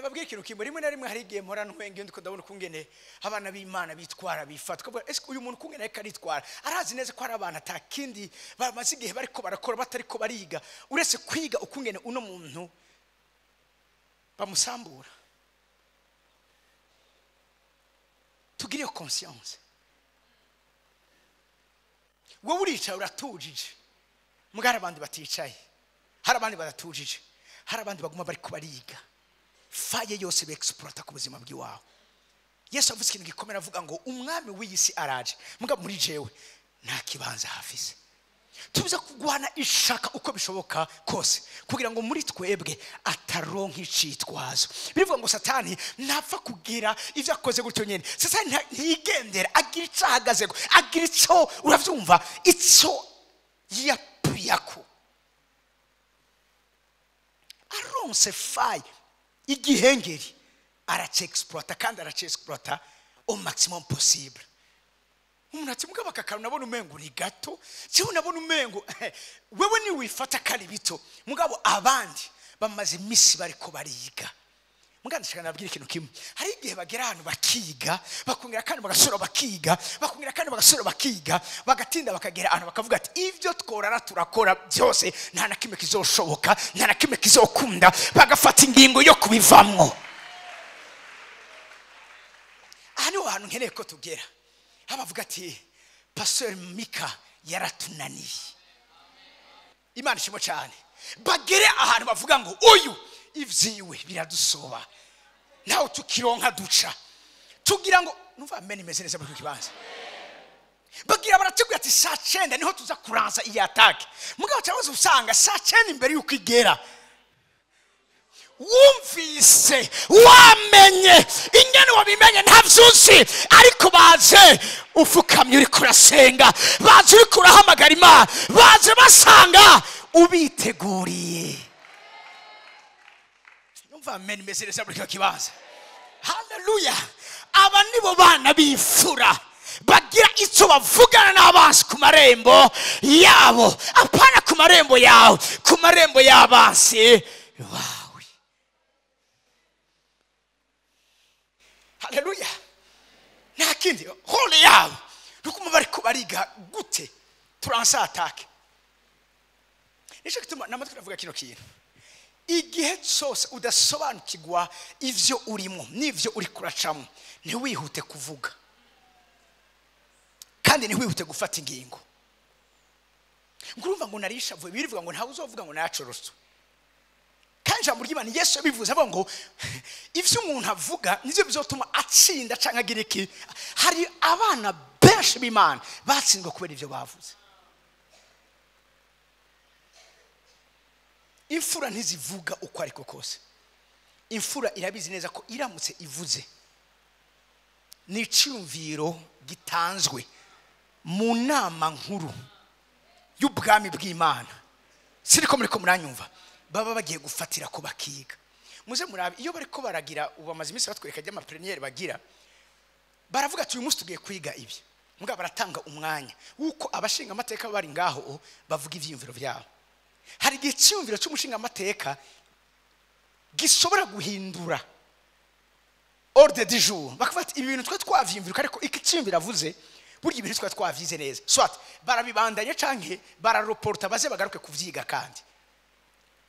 Babwira ikintu kimwe, rimwe na rimwe hari igihe mpora ntwenge ndiko ndabona ukungene abana b'Imana bitwara bifatwa. Ese uyu muntu ukungene ariko aritwara arazi neza ko hari abantu atakindi bamaze igihe bariko barakora batariko bariga uretse kwiga ukungene uno muntu bamusambura. Tugire conscience. Wowe uricaye uratujije, mugara abandi baticaye, hari abandi baratujije, hari abandi baguma bariko bariga. Faye yose beexploita ku buzima bw'iwawe. Yesu avuze ikintu gikomera avuga ngo umwami w'iyisi araje, muga muri jewe nta kibanza hafise. Tubiza kugwana ishaka uko bishoboka kose kugira ngo muri twebwe ataronka icitwazo. Bivuga ngo Satani ntapfa kugira ivyo akoze gutyo nyene. Satani ntigendera, agira ico ahagazeko, agira ico uravyumva, ico yapuyako. aronse fayi igihengeri aracyexploita kandi aracyexploita au maximum possible. Umuntu ati mugabo akakaru nabona umengo uri gato cyo nabona umengo wewe ni wifata kali bito mugabo abandi bamaze imisi bariko bariga. Mugandishaka nabwira ikintu kimwe, hari igihe bagera ahantu bakiga bakongera kandi bagasura bakiga bakongera kandi bagasura bakiga bagatinda bakagera ahantu bakavuga ati ivyo tworara turakora byose nta na kimwe kizoshoboka nta na kimwe kizokunda bagafata ingingo yo kubivamwo. Hano ahantu nkeneye ko tugera abavuga ati Pastor Mika yaratunaniye. Imana ishimo cyane bagere ahantu bavuga ngo uyu ivyiwe biradusoba naho tukironka duca tugira ngo numva ameni meze neza mu kibanza bagira barateguye ati saa 9 niho tuza kuranza iyi attack mugabo cyabaze usanga saa 9 imbere yuko igera wumvise wamenye ingene wabimenye ntavyuzi ariko baze ufukamye uri kurasenga baze uri kurahamagara Imana baze basanga ubiteguriye. Amen message saburi kibanza. Hallelujah. Aba nibo bana bifura bagira icyo bavugana n'abansi ku marembo yabo apana ku marembo yawe ku marembo y'abansi wawe. Hallelujah. Nakindi hole yabo rukuma bari kubariga gute turansa attack. Nisho kituma namatwe navuga kino kintu. Igihe cyose udasobanukirwa ivyo urimo n'ivyo uri kuracamo ntiwihute kuvuga kandi ntiwihute gufata ingingo. Ngurumva ngo narisha vuye birivuga ngo ntawe uzovuga ngo nacoroswe kandi jambo ry'Imana Yesu yabivuze avuga ngo ivyo umuntu avuga nivyo bizotuma atsinda canke agira iki. Hari abana benshi b'Imana batsindwa kubera ivyo bavuze. Imfura ntizivuga uko ariko kose. Imfura irabizi neza ko iramutse ivuze ni cyumviro gitanzwe mu nama nkuru y'ubwami bw'Imana. Siriko muri ko muranyumva baba bagiye gufatira ko bakiga. Muze murabe iyo bariko baragira ubamaze iminsi batwereka jya amapreniere bagira baravuga ati uyu munsi tugiye kwiga ibi. Mugabo baratanga umwanya uko abashinga amateka bari ngaho bavuga ivyumviro byabo. Hari igihe cyumviro cy'umushinga amateka gishobora guhindura ordre du jour bakafata ibintu twa twavyimvira ariko iki cyumviro avuze burya ibintu twa twavyize neza soit barabibandanye canke barareporta baze bagaruke kuvyiga. Kandi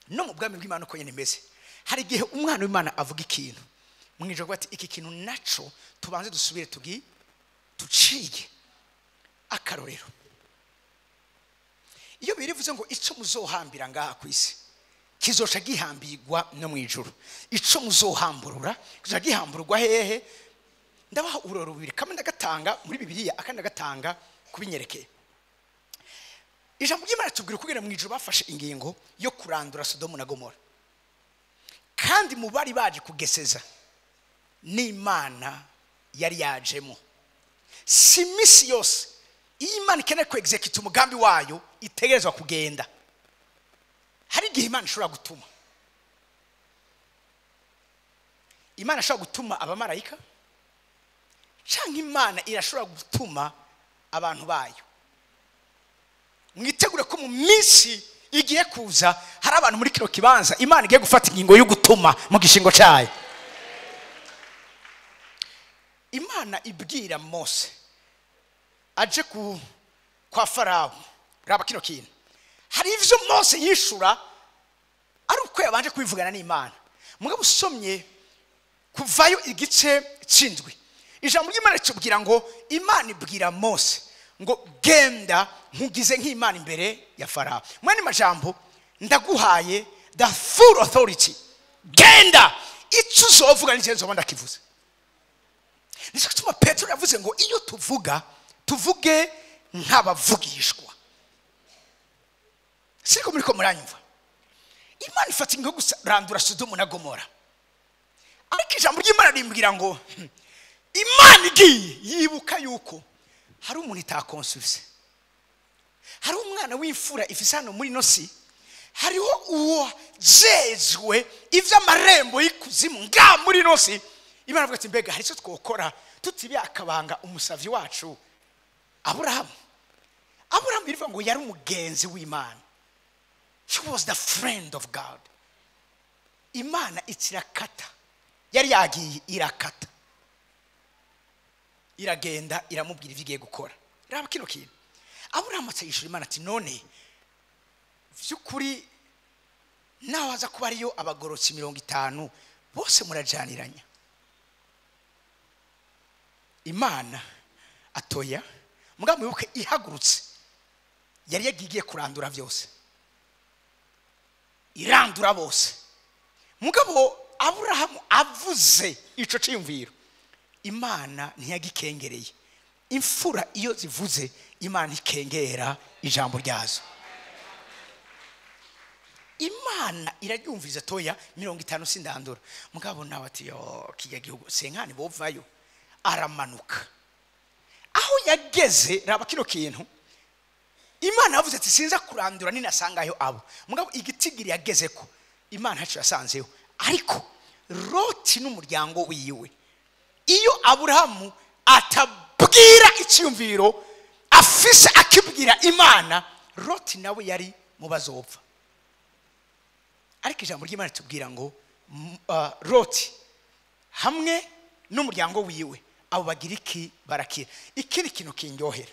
no mu bwami bw'Imana uko nyene meze hari igihe umwana w'Imana avuga ikintu mwijo ati iki kintu naco tubanze dusubire tuciye akarorero. Iyo birivuze ngo ico muzohambira ngaha kwisi kizoca gihambirwa no mwijuru ico muzohamburura kizoca gihamburwa hehe. Ndabaha uroro bibiri kamwe ndagatanga muri Bibiliya akandi gatanga kubinyerekeye. Ijambo ry'Imana tubwira kugira mwijuru bafashe ingingo yo kurandura Sodomu na Gomora kandi mu bari baje kugeseza n'Imana yari yajemo. Si misi yose Imana ikeneye ku execute umugambi wayo itegerezwa kugenda. Hari igihe Imana ishobora gutuma abamarayika canke Imana irashobora gutuma abantu bayo. Mwitegure ko mu minsi igiye kuza hari abantu muri kino kibanza Imana igiye gufata ingingo yo gutuma mu gishingo cyayo. Imana ibwira Mose aje kwa Farawo raba kino kintu. Hari ivyo Mose yishura ari uko yabanje kubivugana n'Imana. Mugabo usomye kuvayo igice cindwi ijambo ry'Imana cyubwira ngo Imana ibwira Mose ngo genda nkugize nk'Imana imbere ya Farawo. Mwene majambo ndaguhaye the full authority. Genda icyo uzovuga n'icyo nda kivuze. Nicyo gituma Petero yavuze ngo iyo tuvuge nk'abavugishwa. Siko muri ko muranyumva. Imana ifata ingo gusarandura Sodomu na Gomora. Ariko ijambo ry'Imana rimbwira ngo Imana igiye yibuka yuko hari umuntu itakonsulse. Hari umwana w'imfura ifise hano muri nosi hariho uwo jejwe ivy'amarembo y'ikuzimu nga muri nosi. Imana avuga ati mbega hari icyo twokora tutibiye akabanga umusavyi wacu Aburahamu. Aburahamu birivuga ngo yari umugenzi w'Imana. He was the friend of God. Imana ikirakata, yari yagiye irakata, iragenda iramubwira ivigiye gukora. Raba kino kintu Aburahamu atayishura Imana ati none vyukuri nawe aza kuba ariyo abagorotsi 50 bose murajaniranya. Imana atoya mugabo mwibuke ihagurutse yari yagiye kurandura byose, irandura bose. Mugabo Aburahamu avuze ico cyimviro, Imana ntiyagikengereye. Imfura iyo zivuze Imana ikengera ijambo ryazo. Imana iraryumviza toya 50 sindandura. Mugabo nawe ati yo kijya gihugu senkani bovayo, aramanuka aho yageze. Raba kino kintu Imana yavuze ati sinza kurandura ninasangayo abo. Mugabo igitigiri yageze ko Imana hacu yasanzeyo. Ariko Loti n'umuryango wiwe, iyo Aburahamu atabwira icyumviro afise akibwira Imana, Loti nawe yari mu bazopfa. Ariko ijambo ry'Imana tubwira ngo Loti hamwe n'umuryango wiwe abo bagira iki barakira. Ikindi kintu kinyohera,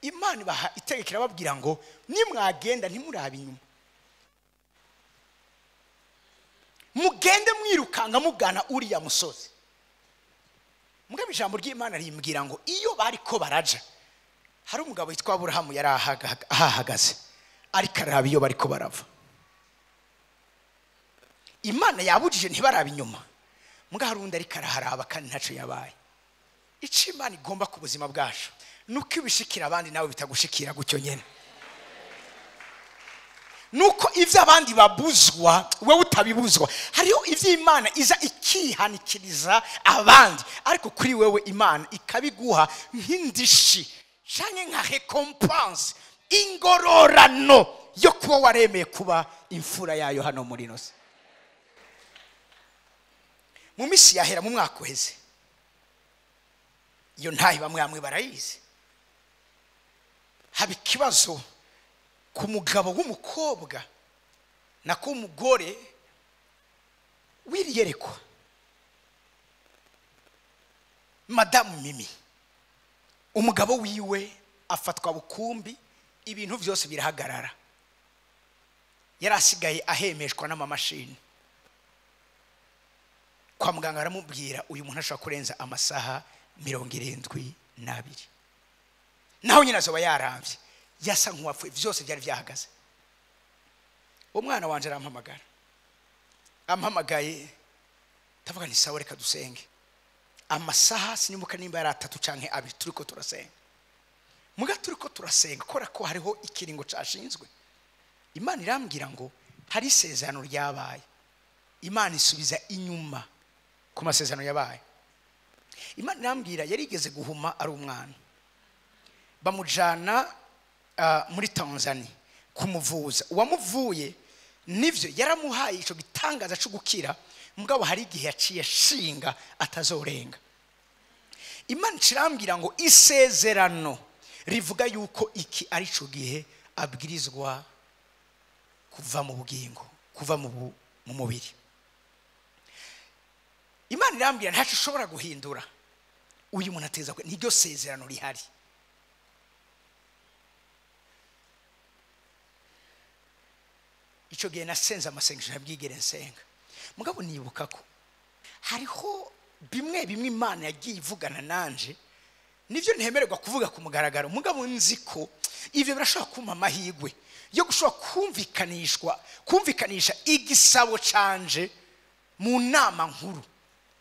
Imana baha itegekera babwira ngo nimwagenda ntimurabe inyuma, mugende mwirukanga mugana uriya musozi. Mugabo ijambo ry'Imana rimbwira ngo iyo bariko baraja, hari umugabo witwa Aburahamu yari ahahagaze ariko araba iyo bariko barava. Imana yabujije ntibarabe inyuma, mugabo harundi ariko araharaba kandi ntaco yabaye. Ico Imana igomba ku buzima bwacu nuko ibishikira abandi nawe bitagushikira gutyo nyene. Nuko ivyo abandi babuzwa wewe utabibuzwa. Hariho ivyo Imana iza ikihanikiriza abandi, ariko kuri wewe Imana ikabiguha nk'indishi canke nka recompense, ingororano yo kuba waremeye kuba imfura yayo hano muri nose. Mu misi yahera mu mwaka uheze, iyo ntahi bamwe barayizi, haba ikibazo ku mugabo w'umukobwa na ku mugore wiriyerekwa, Madamu Mimi. Umugabo wiwe afatwa bukumbi, ibintu byose birahagarara, yarasigaye ahemeshwa n'amamashini. Kwa muganga aramubwira uyu muntu ashobora kurenza amasaha 72, naho nyina azoba yaramvye, yasa nk'uwapfuye, byose byari byahagaze. Umwana wanje arampamagara, ampamagaye tavuga ni sawa reka dusenge. Amasaha sinyimuka nimba yari 3 canke 2 turiko turasenga. Muga turiko turasenga kora ko hariho ikiringo cashinzwe. Imana irambwira ngo hari isezerano ryabaye. Imana isubiza inyuma ku masezerano yabaye. Imana irambwira yarigeze guhuma ari umwana, bamujana muri Tanzania kumuvuza. Uwamuvuye nivyo yaramuhaye ico gitangaza cyo gukira, mugabo hari igihe yaciye shinga atazorenga. Imana cirambwira ngo isezerano rivuga yuko iki ari cyo gihe abwirizwa kuva mu bugingo, kuva mu mubiri. Imana irambwira ntacu ushobora guhindura uyu muntu ateza kwe, niryo sezerano rihari. Ico gihe nasenze amasengesho nabwigere nsenga, mugabo nibuka ko hariho bimwe Imana yagiye ivugana nanje, nivyo ntemererwa kuvuga ku mugaragaro, mugabo nzi ko ivyo birashobora kumpa amahigwe yo gushobora kumvikanisha igisabo canje mu nama nkuru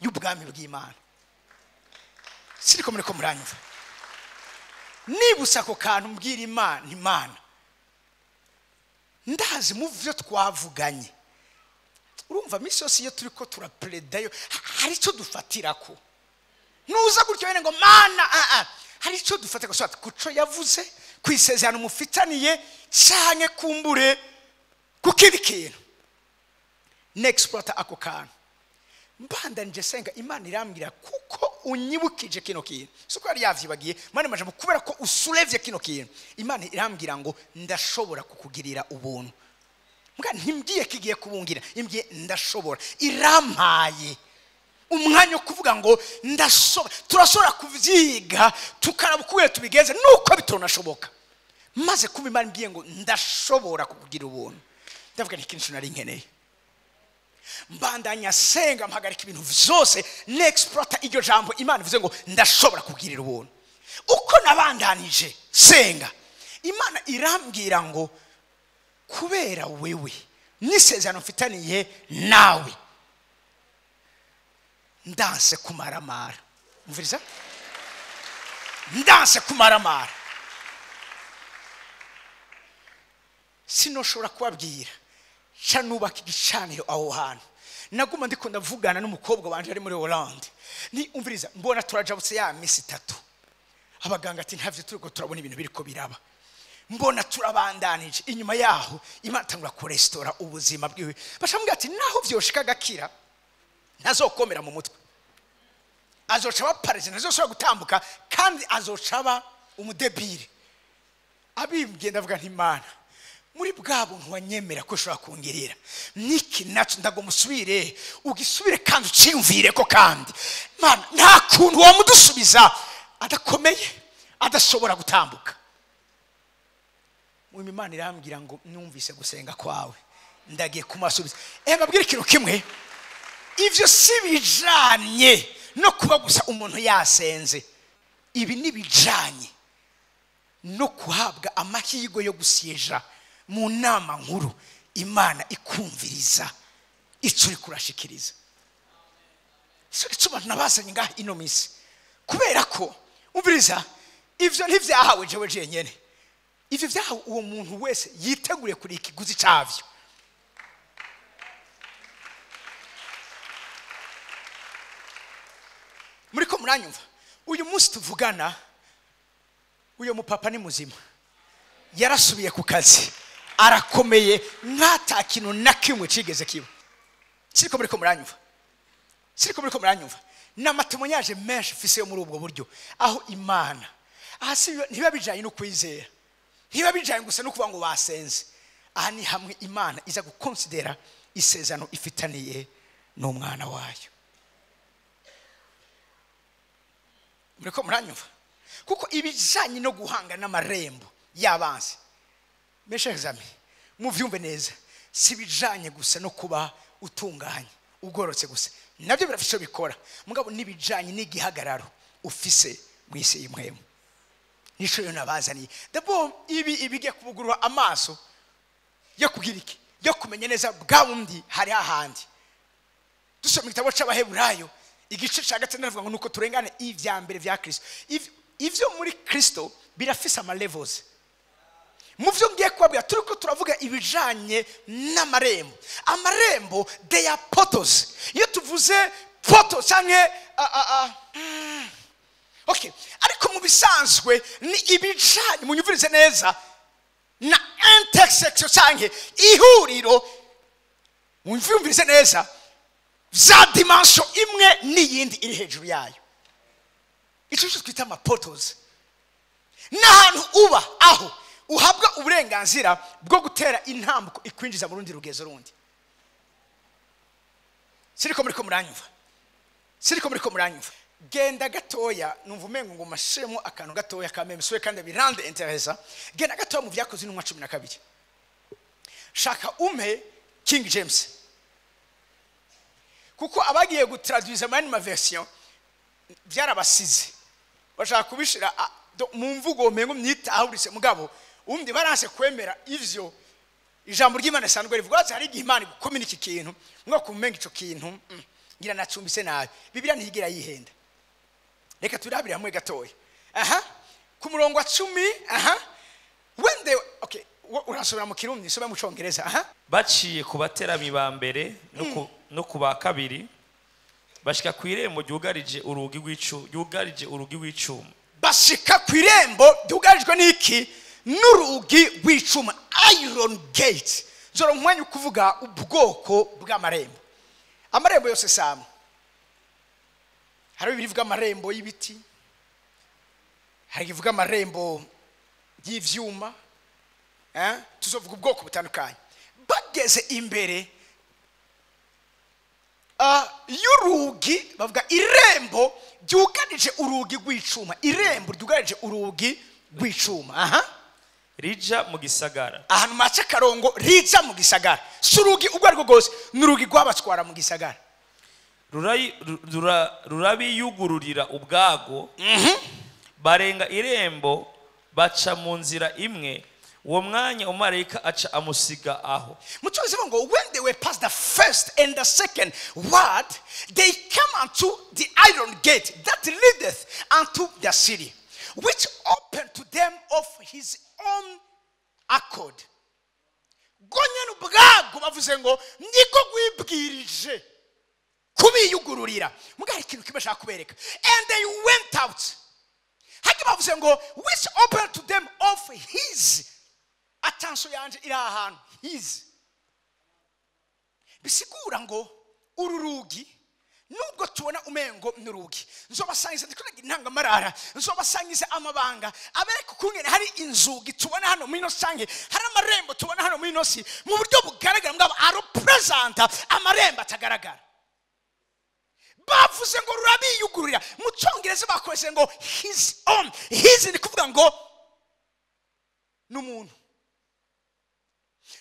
y'ubwami bw'Imana. Siriko mureko muranyumva? Nibusa ko kantu mbwira Imana ndazi mu vyo twavuganye. Urumva misi yose iyo turiko turapredayo hari ico dufatirako. Nuza gutyo bene ngo Mana hari ico dufatira so kuco yavuze kwisezerano mufitaniye canke kumbure kuko ibi kintu n'exploiter ako kantu mbandanije senga Imana irambwira kuko unyibukije kino kintu suko yari yavyibagiye mane majambo kubera ko usulevye kino kintu Imana irambwira ngo ndashobora kukugirira ubuntu mbwa ntimbwiye kigiye kubungira imbye ndashobora irampaye umwanya wo kuvuga ngo ndashobora turashobora kuvyiga tukarabukuye tubigeze nuko bitonashoboka maze kuba Imana imbwiye ngo ndashobora kukugira ubuntu ndavuga nti kintu nari nkeneye mbandanya senga mpagarika ibintu vyose n'exploiter iryo jambo Imana ivuze ngo ndashobora kugirira ubuntu uko nabandanije senga Imana irambwira ngo kubera wewe n'isezerano mfitaniye nawe ndanse kumaramara umviriza ndanse kumaramara sinoshobora kubabwira canubaka igicaniro aho hantu naguma ndiko ndavugana n'umukobwa wanje ari muri Hollande ni umviriza mbona turajabutse ya misi 3 abaganga ati ntavyo turiko turabona ibintu biriko biraba mbona turabandanije inyuma yaho Imana tangura ku restore ubuzima bwiwe bashambwira ati naho vyoshika gakira ntazokomera mu mutwe azoca bapareze ntazosubira gutambuka kandi azoca ba umudebire abimbye ndavuga nti Imana muri bwa buntu wanyemera ko ushobora kungerera niki naco ndago musubire ugisubire kandi uciyumvire ko kandi Mana nta kuntu wo mudusubiza adakomeye adashobora gutambuka mu Imana irambwira ngo numvise gusenga kwawe ndagiye kumasubiza mbabwira ikintu kimwe ivyo sibijanye no kuba gusa umuntu yasenze ibi nibijanye no kuhabwa amahigo yo gusyeja mu nama nkuru Imana ikumviriza icuri kurashikiriza so nabazanye ngaha ino misi kubera ko umviriza ivyo ntivyahawe jewe jenyene ivyo vyahawe uwo muntu wese yitegure kuri ikiguzi cavyo muriko muranyumva uyu munsi tuvugana uyo mupapa ni muzima yarasubiye ku kazi arakomeye nkata kintu nakimwe cigeze kiba siriko muriko muranyumva n'amatemonyaje menshi fise yo muri ubwo buryo aho Imana ahasi ntiba bijanye no kwizera ntiba bijanye gusa no kuvuga ngo basenze aha ni hamwe Imana iza gukonsidera isezerano ifitaniye n'umwana wayo muriko muranyumva kuko ibijanye no guhanga n'amarembo y'abanzi meshe exame muvyumve neza sibijanye gusa no kuba utunganye ugorotse gusa nabyo birafisho bikora mugabo nibijanye n'igihagararo ufise mwise y'imwemo nico yo nabazaniye dabo ibige kubugurura amaso yo kugira iki yo kumenya neza bwawundi hari ahandi dusoma igitabo c'abaheburayo igice ca gatatu ndavuga ngo nuko turengane ivya mbere vya Kristo ivyo muri Kristo birafise ama levels muvyo ngiye kubabwira turiko turavuga ibijanye n'amarembo amarembo they are portals iyo tuvuze portal canke okay ariko mu bisanzwe ni ibijanye munyumvirize neza na intersection canke ihuriro munyumvirize neza za dimension imwe n'iyindi iri hejuru yayo ico twita ama portals n'ahantu uba aho uhabwa uburenganzira bwo gutera intambuko ikwinjiza mu rundi rugezo rundi siriko muriko muranyumva genda gatoya numva umengo ngo mashemo akantu gatoya kamemeswe kandi birande interesa genda gatoya mu vyakoze n'umwa 12 shaka King James kuko abagiye gutraduire ma version byarabasize bashaka kubishira mu mvugo mengo myitahurise mugabo undi baranse kwemera ivyo ijambo ry'Imana sanzwe rivuga ati hari igihimana gukomina iki kintu mwo kumenga ico kintu ngira nacumbise nabi Biblia ntigira yihenda reka turabire hamwe gatoya ku murongo wa 10 wende okay urasubira mu kirundi sobe mu congereza
baciye kubaterami ba mbere no kuba kabiri bashika kwirembo ryugarije urugi rw'icuma
bashika kwirembo ryugarijwe niki n'urugi rw'icuma iron gate nzoro nkwanya kuvuga ubwoko bw'amarembo. Amarembo yose samwe. Hari ibivuga amarembo y'ibiti, hari ibivuga amarembo y'ivyuma, tuzovuga ubwoko butandukanye. Bageze imbere y'urugi bavuga irembo ryugarije urugi rw'icuma, irembo ryugarije urugi rw'icuma,
rija mu gisagara.
Ahantu mace karongo rija mu gisagara, surugi ubwo ariko gose nurugi rwabatwara mu gisagara.
Rurabi yugururira ubwago, barenga irembo baca mu nzira imwe, uwo mwanya umarayika aca amusiga aho.
Mutuze ngo when they were past the first and the second word, they come unto the iron gate that leadeth unto the city, which opened to them of his own accord. Gonyene ubwago bavuze ngo niko gwibwirije kubiyugururira. Mugari ikintu kibashaka kubereka. And they went out. Haki bavuze ngo which opened to them of his. Attention yanje iri ahantu his. Bisigura ngo ururugi nubwo tubona umengo n'urugi, nzobasangiza ndikora intangamarara, nzobasangiza amabanga abereka kungene hari inzugi tubona hano muri no sange, hari amarembo tubona hano muri no si mu buryo bugaragara ngabo aro presenta amarembo atagaragara. Bavuze ngo rurabiyugururira, mu Cyongereza bakoze ngo his own. His ni kuvuga ngo n'umuntu.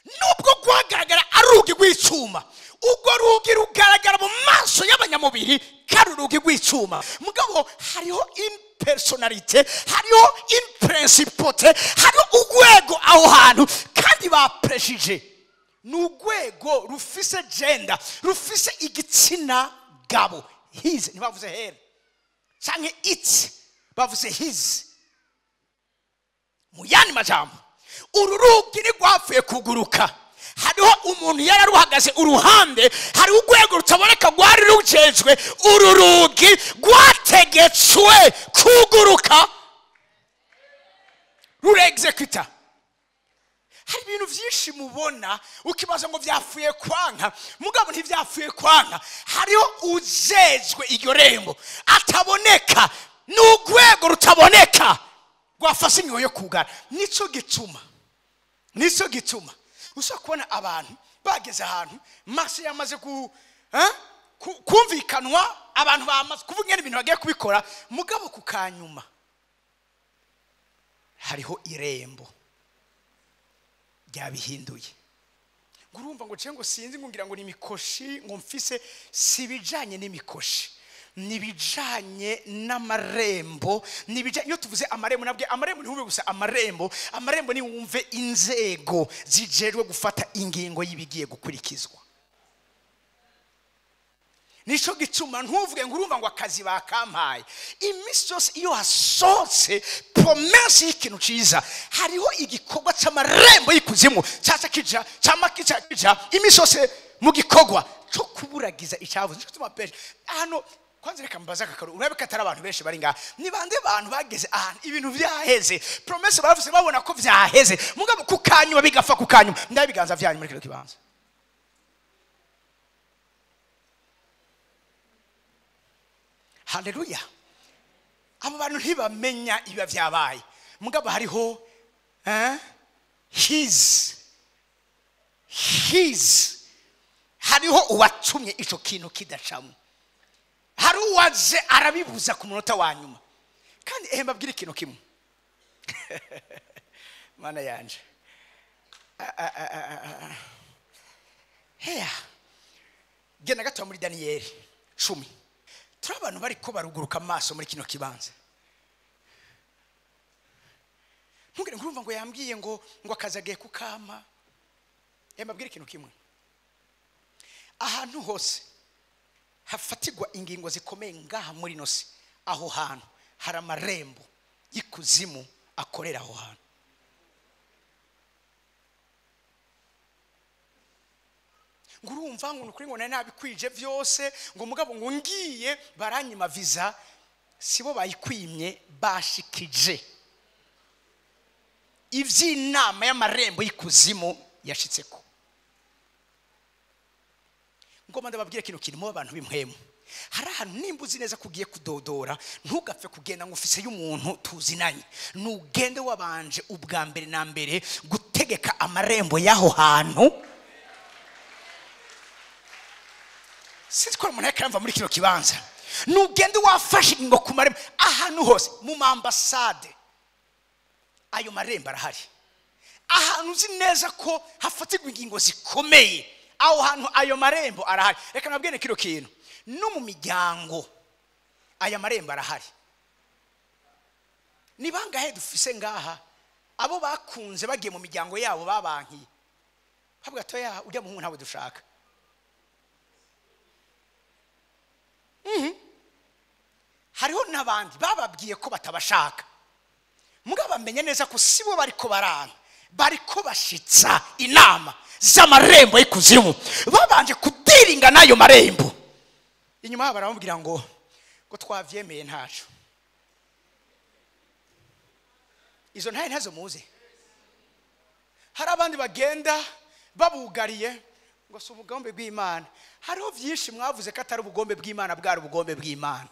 Nubwo gwagaragara arugi rw'icuma, ubwo rugi rugaragara mu maso y'abanyamubiri kandi urugi rw'icuma, mugabo hariho impersonalite, hariho imprincipote, hariho ugwego aho hantu kandi bapreshije. N'ugwego rufise gender, rufise igitsina gabo. His ntibavuze here canke it, bavuze his. Mu yandi majambo ururugi ni rwavuye kuguruka, hariho umuntu yararuhagaze uruhande, hari ugwego rutaboneka rwari rujejwe ururugi rwategetswe kuguruka rurexecuta. Hari ibintu byinshi mubona ukibaza ngo byafuye kwanka, mugabo ntibyapfuye kwanka. Hariho ujejwe iryo rembo ataboneka, n'ugwego rutaboneka rwafashe inyo yo kugara. Nico gituma ushobora kubona abantu bageze ahantu maso yamaze kumvikanwa, abantu bamaze kuvuga ibintu bagiye kubikora, mugabo kukanyuma hariho irembo ryabihinduye. Ngurumva ngo cengo sinzi ngungira ngo ni mikoshi ngo mfise, sibijanye n'imikoshi, nibijanye n'amarembo. Nibijanye iyo tuvuze amarembo, nabwe amarembo ni gusa amarembo ni wumve inzego zijerwe gufata ingingo yibigiye gukurikizwa. Nico gituma ntuvuge ngo urumva ngo akazi bakampaye. Imisi yose iyo hasotse promesse y'ikintu ciza, hariho igikorwa c'amarembo y'ikuzimu caca kija imisi yose mu gikorwa cyo kuburagiza icyavuze. Nico gituma peshe hano kwanza reka mbaza kakaro, urabeka atari abantu benshi bari ngaha, ni bande abantu bageze ahantu ibintu vyaheze, promesse bavuze babona ko vyaheze, mugabo kukanyuma bigafa kukanyuma. Ndabiganza vyanyu muri kino kibanza. Haleluya. Abo bantu ntibamenya iba vyabaye, mugabo hariho his hariho uwatumye ico kintu kidacamo, hari uwaje arabibuza ku munota wa nyuma. Kandi mbabwira ikintu kimwe mana yanje, genda gato muri Daniel 10, turi abantu bari ko baruguruka amaso muri kino kibanza. Ntugire ngurumva ngo yambwiye ngo akazagiye kukama. Mbabwira ikintu kimwe, ahantu hose hafatigwa ingingo zikomeye ngaha muri nosi, aho hantu hari amarembo y'ikuzimu akorera aho hantu. Ngurumva ngo nukuri ngo nabikwije byose, ngo mugabo ngo ngiye baranyima visa, sibo bayikwimye, bashikije ivy'inama y'amarembo y'ikuzimu yashitseko. ngoma ndababwire kino kirimo abantu b'impwemu. Hari ahantu nimba uzi neza kugiye kudodora, ntugapfe kugenda ngo ufise y'umuntu tuzinanye. Nugende wabanje ubwa mbere na mbere gutegeka amarembo y'aho hantu. Sinzikora umuntu yakamva muri kino kibanza. Nugende wafashe ngo ku marembo ahantu hose mu ambasade. Ayo marembo arahari. Ahantu uzi neza ko hafatirwa ingingo zikomeye, aho hantu ayo marembo arahari. Reka nabwene kino kintu, no mu miryango aya marembo arahari. Ni bangahe dufise ngaha abo bakunze bagiye mu miryango yabo babankiye, habwa toya ujya mu ntawe dushaka. Hariho n'abandi bababwiye ko batabashaka, mugabo bamenye neza ko sibo bariko baranga, bariko bashitsa inama z'amarembo y'ikuzimu, babanje kudiringa nayo marembo. Inyuma baramubwira ngo twavyemeye ntacu. Izo ntazo muze. Hari abandi bagenda babugariye ngo si ubugombe bw'Imana. Hariho byinshi mwavuze ko atari ubugombe bw'Imana, bwari ubugombe bw'Imana.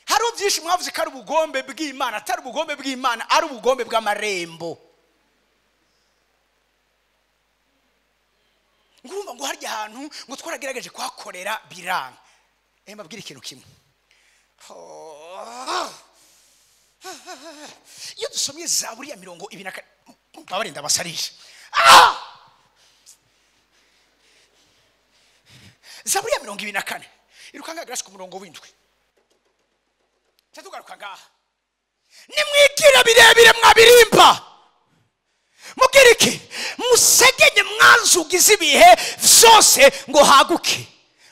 Hariho byinshi mwavuze ko ari ubugombe bw'Imana, atari ubugombe bw'Imana, ari ubugombe bw'amarembo. Ngumva ngo harya ahantu ngo twaragerageje kuhakorera biranga. Mbabwira ikintu kimwe. Iyo dusomye Zaburi ya 24 babarinda basarisha. Zaburi ya 24 irukanga grace ku murongo w'indwi. Tugaruka ngaha. Nimwikira birebire mwabirimba. Mugiriki musegenye mwanzugize ibihe vyose ngo haguke.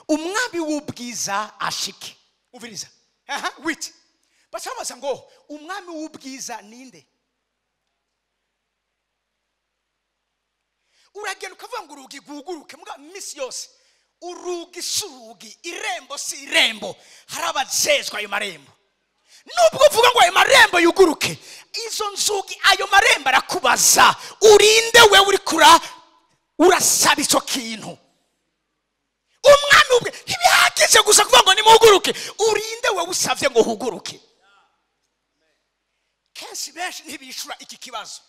Umwami w'ubwiza ashike. Uviriza. Wait. Basabaza ngo umwami w'ubwiza ninde? Uragenda ukavuga ngo urugi guguruke muga misi yose. Urugi surugi, irembo si irembo. Harabajezwa ayo marembo. Nubwo uvuga ngo ayo marembo yuguruke, izo nzugi ayo marembo arakubaza, urinde we uri kura urasaba ico kintu. Umwami ubwe ntibihagije gusa kuvuga ngo nimuguruke, urinde we usavye ngo huguruke. Kenshi benshi ntibishura iki kibazo.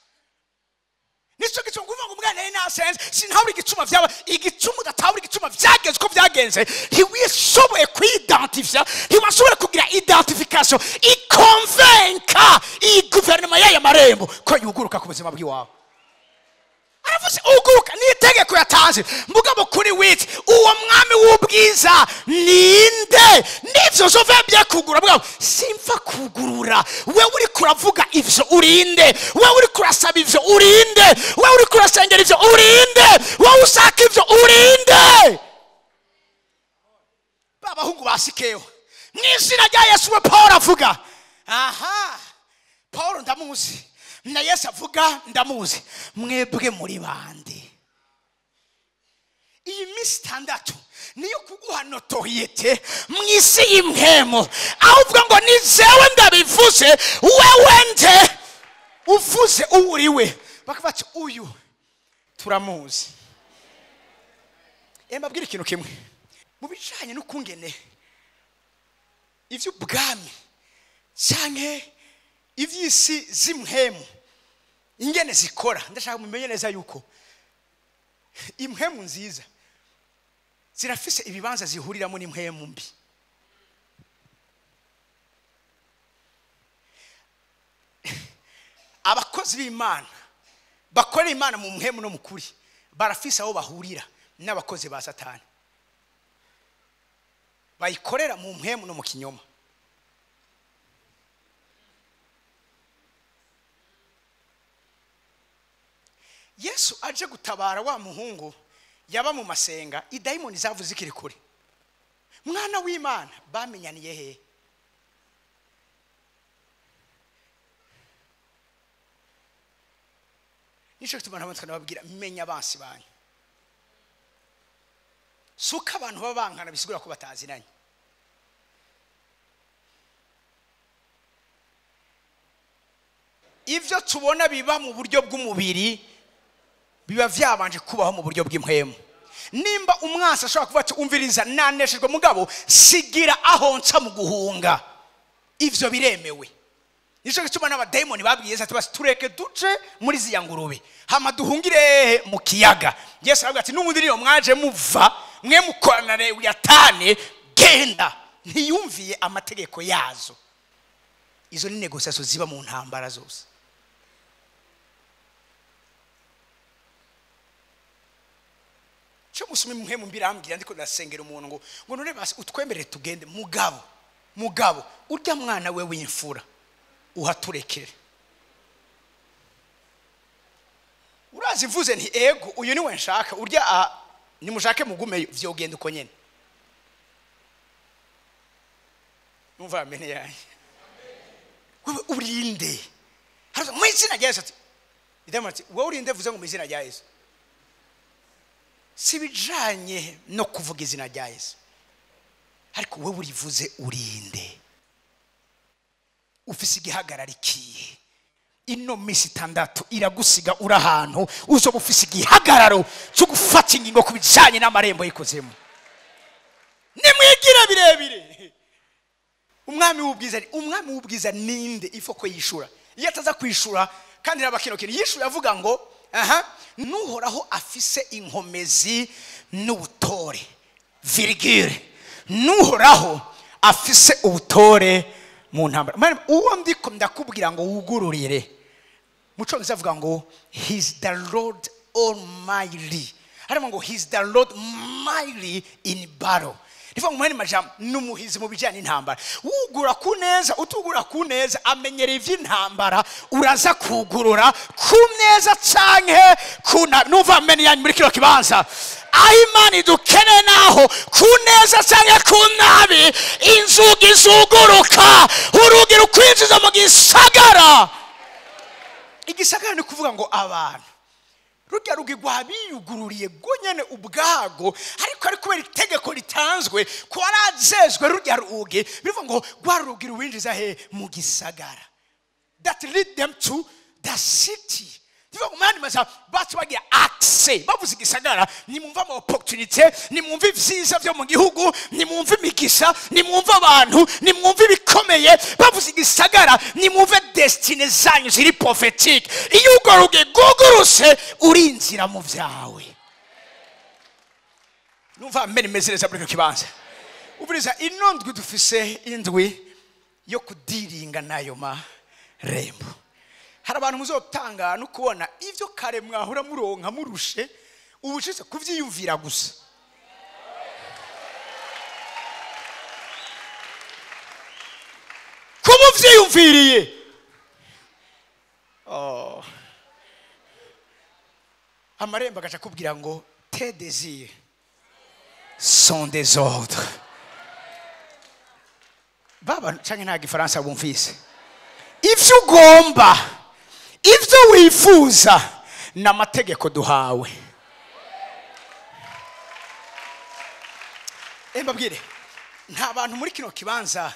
Nico gico nguvuga ngo umwana yari nasenze sintabura igicuma vyaba igicuma udatabura igicuma vyagenze ko vyagenze, ntiwishoboye kwidentifya, ntiwashobora kugira identification ikonvenka iyi guverinoma y'aya marembo ko yuguruka ku buzima bw'iwawe. Aravuze uguruka ni itegeko yatanze, mugabo kuri witi uwo mwami w'ubwiza ninde? Nivyo zovebye kugura bwawe simfa kugurura. We uri kuravuga ivyo urinde, we uri kurasaba ivyo urinde, we uri kurasengera ivyo urinde, we usaka ivyo urinde. Babahungu basikeyo mw'izina rya Yesu we Paul avuga. Paul ndamuzi na Yesu avuga ndamuzi. Mwebwe muri bande? Iyi misi 6 niyo kuguha notoriete mw'isi y'imhemo, aho uvuga ngo ni jewe ndabivuze, wewe nde uvuze uwuriwe. Bakafata uyu turamuzi. Mbabwira ikintu kimwe, mu bijanye n'ukungene ivyo ubwami canke ivy'isi z'imhemu ingene zikora, ndashaka mumenye neza yuko imhemu nziza zirafise ibibanza zihuriramo n'imhemu mbi. Abakozi b'Imana bakorera Imana mu mhemu no mukuri barafise aho bahurira n'abakozi ba Satani, bayikorera mu mhemu no mu kinyoma. Yesu aje gutabara wa muhungu yaba mu masenga, idayimoni zavuze ikiri kure. Mwana w'Imana bamenyaniye he? Nico gituma ntabwo nababwira menya abansi banyu. Suka abantu babankana bisigura ko batazinanye. Ivyo tubona biba mu buryo bw'umubiri biba vyabanje kubaho mu buryo bw'impwemu. nimba umwansi ashobora kuvuga ati umviriza naneshejwe mugabo sigira aho nca mu guhunga, ivyo biremewe. Nico gituma n'abademoni babwiye Yesu ati basi tureke duce muri ziya ngurube hama duhungire mu kiyaga. Yesu aravuga ati n'ubundi niyo mwaje muva mwe mukorana Lewiyatani genda. Ntiyumviye amategeko yazo. Izo ni negociation ziba mu ntambara zose. Cyo musumi mwe mbirambwira ndiko ndasengera umuntu ngo none basi utwemberere tugende mugabo urya mwana we w'imfura uhaturekere. Urazi mvuze nti ego uyu ni we nshaka urya nimushake mugume vyogenda uko nyene. Numva amene yaye. Wewe urinde. Haraza mu izina rya Yesu ati idamati wewe urinde vuze ngo mu izina rya Yesu. Sibijanye no kuvuga izina rya Yesu. Ariko wewe urivuze urinde. Ufise igihagararikiye. Ino misi 6 iragusiga urahantu uzoba ufise igihagararo cyo gufata ingingo kubijanye n'amarembo yikozemo. Nimwigira birebire. Umwami w'ubwiza ninde ifo ko yishura. Iyo ataza kwishura kandi nabakino kintu yishura yavuga ngo nuhoraho afise inkomezi n'ubutore virgule nuhoraho afise ubutore mu ntambara. Uwo ndiko ndakubwira ngo wugururire muco nzavuga ngo he's the Lord Almighty. Harimo ngo he's the Lord mighty in battle. Ifa umwene majambo numuhizi mu bijyanye n'intambara. Ugura kuneza utugura kuneza amenyera ivy'intambara uraza kugurura kuneza canke kuna nuva amene yanyu muri kiro kibanza. Imani dukene naho kuneza canke kunabi inzugi zuguruka urugi rukwinjiza mu gisagara. Igisagara ni kuvuga ngo abantu rujya rugigwa biyugururiye gonyene ubwago ariko kubera itegeko ritanzwe ko arazezwe rujya ruge bivuga ngo gwarugira uwinjiza he mu gisagara. That lead them to the city. Bivuga ngo mani maza batu bagira access bavuze igisagara ni mumva ama opportunity ni mumva ivyiza byo mu gihugu ni mumva imigisha ni mumva abantu ni mumva ibikomeye bavuze igisagara ni mumva destiny zanyu ziri prophetic. Iyo ugoruge guguruse urinzira mu vyawe. Numva amene mezereza muri kibanza. Uburiza inondwe dufise indwi yo kudiringa nayo marembo. Hari abantu muzotanga no kubona ivyo kare mwahura muronka murushe ubushitse kuvyiyumvira gusa. Kumuvyiyumviriye. Amarembo agaca kubwira ngo tes désirs sont des ordres. Baba canke nta gifaransa bumvise. Ivyo ugomba ivyo wifuza n'amategeko duhawe. Mbabwire nta bantu muri kino kibanza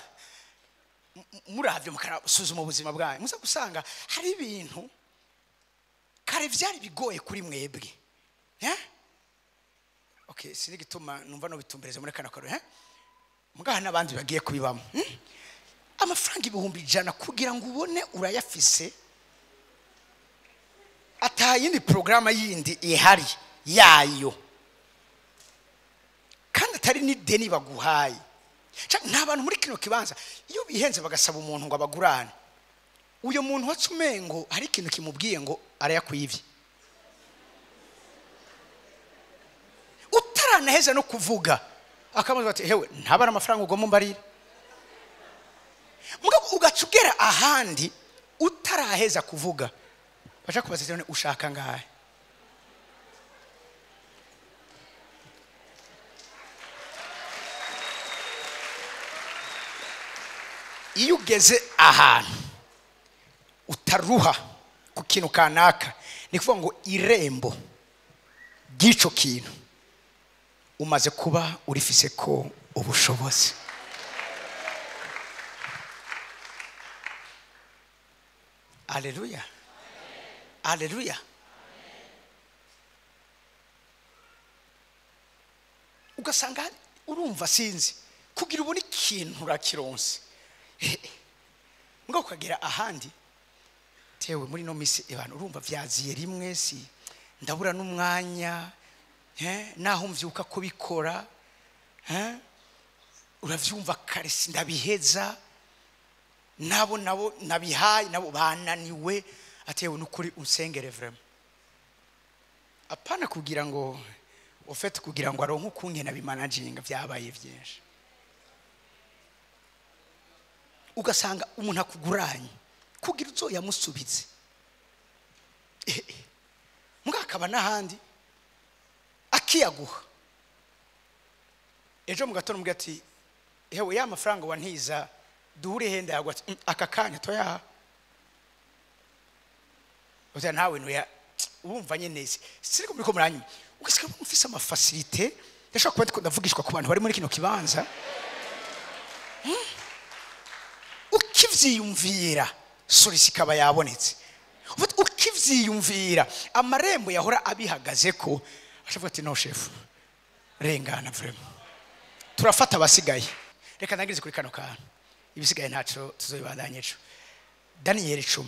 muravyo mukarasuzuma ubuzima bwawe muza gusanga hari ibintu kare vyari bigoye kuri mwebwe. Okay, sinigituma numva no bitumbereza muri kana karo mugaha nabandi bagiye kubibamo. Amafaranga 100 kugira ngo ubone urayafise atayindi programa yindi ihari yayo kandi atari ni deni baguhaye. Nta bantu muri kino kibanza iyo bihenze bagasaba umuntu ngo abagurane uyo muntu watsumengo hari ikintu kimubwiye ngo arayakwivye utaranaheza no kuvuga akamuza bati hewe ntabara amafaranga ugomba mbarira mugabo ugacugera ahandi utaraheza kuvuga bacha kubaza none ushaka ngahe. Iyo ugeze ahantu utaruha ku kintu kanaka ni kuvuga ngo irembo gico kintu umaze kuba urifise ko ubushobozi. Haleluya. Haleluya. ugasanga urumva sinzi kugira ubone ikintu urakironse ngo ukagera ahandi tewe muri no misi abantu urumva vyaziye rimwe si ndabura n'umwanya naho mvyuka kubikora uravyumva kare sindabiheza nabo nabihaye nabo bananiwe atewe n'ukuri unsengere vraiment apana kugira ngo ofete kugira ngo aronke ukunge nabimanaginga vyabaye vyinshi ugasanga umuntu akuguranye kugira uzo yamusubize mugakaba nahandi akiyaguha ejo mugatono mbwa ati hewe ya mafaranga wantiza duhure henda yagwa akakanya toya oza nawe no ya urumva nyene siriko muri ko muranyi ugasika mufise ama facilité ndashaka kuba ndavugishwa ku bantu bari muri kino kibanza ukivyiyumvira solisi kaba yabonetse ukivyiyumvira amarembo yahora abihagaze ko ashavuga ati no chef rengana vraiment turafata abasigaye reka nagirize kuri kano kantu ibisigaye ntaco tuzobandanye ejo Daniel 10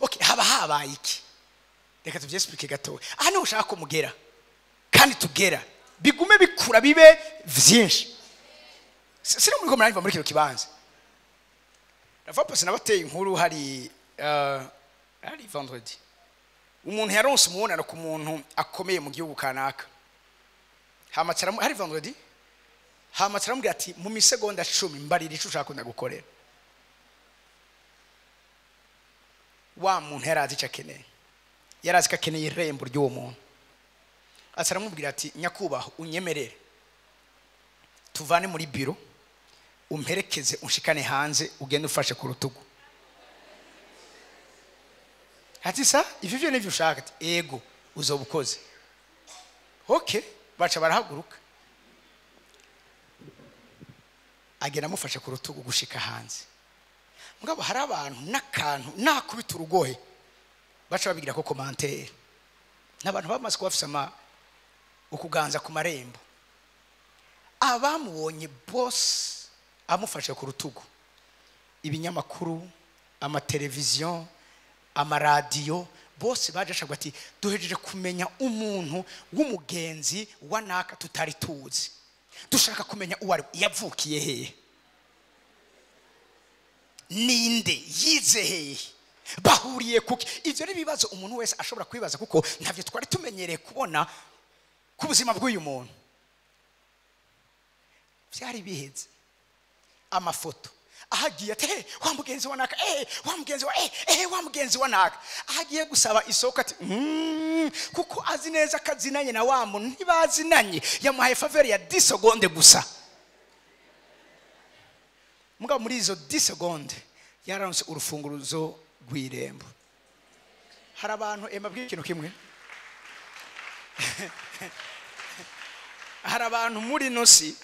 okay habaye iki reka tuvyexplique gato hano ushaka ko mugera kandi tugera bigume bikura bibe vyinshi sino muri ko muranyva muri kino kibanza Navapose nabateye inkuru hari vendredi umuntu yaronse umubonano ku muntu akomeye mu gihugu kanaka hamatsara hari vendredi hamatsara mbwira ati mu misegonda 10 mbarira ico ushaka ndagukorera wa muntu yarazi cakeneye yarazi kakeneye irembo ry'uwo muntu atsara mubwira ati nyakubaho unyemerere tuvane muri biro umperekeze unshikane hanze ugende ufashe ku rutugu ati sa ivyo n'ivyo ushaka ati ego uzobukoze okay baca barahaguruka agena mufashe ku rutugu gushika hanze mugabo hari abantu nakantu nakubita urugohe baca babigira ko commentaire n'abantu bamaze kubafisa ukuganza ku marembo abamubonye boss amufashe ku rutugu ibinyamakuru amateleviziyo amaradiyo bose bajashagwa ati duhejeje kumenya umuntu w'umugenzi wanaka tutari tuzi dushaka kumenya uwari yavukiye hehe ninde yize hehe bahuriye kuki ivyo ni bibazo umuntu wese ashobora kwibaza kuko ntavyo twari tumenyereye kubona ku buzima bw'uyu muntu byari biheze amafoto ahagiye ate wa mugenzi wanaka wa mugenzi wa wa mugenzi wanaka ahagiye gusaba isoko ati kuko azi neza kazinanye na wa muntu ntibazinanye yamuhaye faveur ya 10 secondes gusa muga muri izo 10 secondes yaranse urufunguruzo rw'irembo hari abantu emabwiye ikintu kimwe hari abantu muri nosi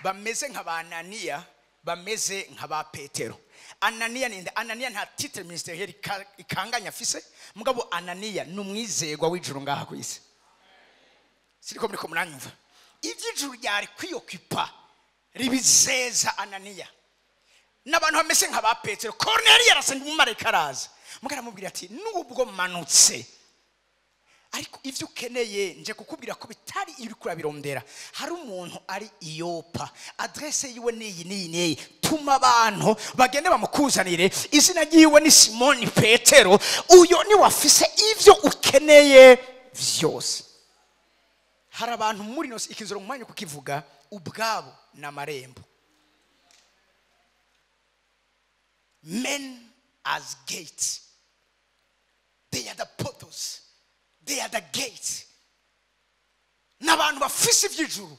bameze nk'abananiya bameze nk'aba Petero Ananiya ninde Ananiya nta titre ministeriel ikanganya afise mugabo Ananiya numwizegwa w'ijuru ngaha kwisi siriko muri ko munanyumva ivy'ijuru ryari kwiyoccupa ribizeza Ananiya n'abantu bameze nk'aba Petero Cornelius arasanga umumarayika araza mugara mubwira ati nubwo manutse ariko ivyo ukeneye nje kukubwira ko bitari iri kurabirondera hari umuntu ari Iyopa adresse yiwe niyi tuma abantu bagende bamukuzanire izina ryiwe ni Simoni Petero uyo ni wafise ivyo ukeneye vyose hari abantu muri no ikizoro umwanya kukivuga ubwabo na marembo men as gates they are the portals they are the gates n'abantu bafise ivy'ijuru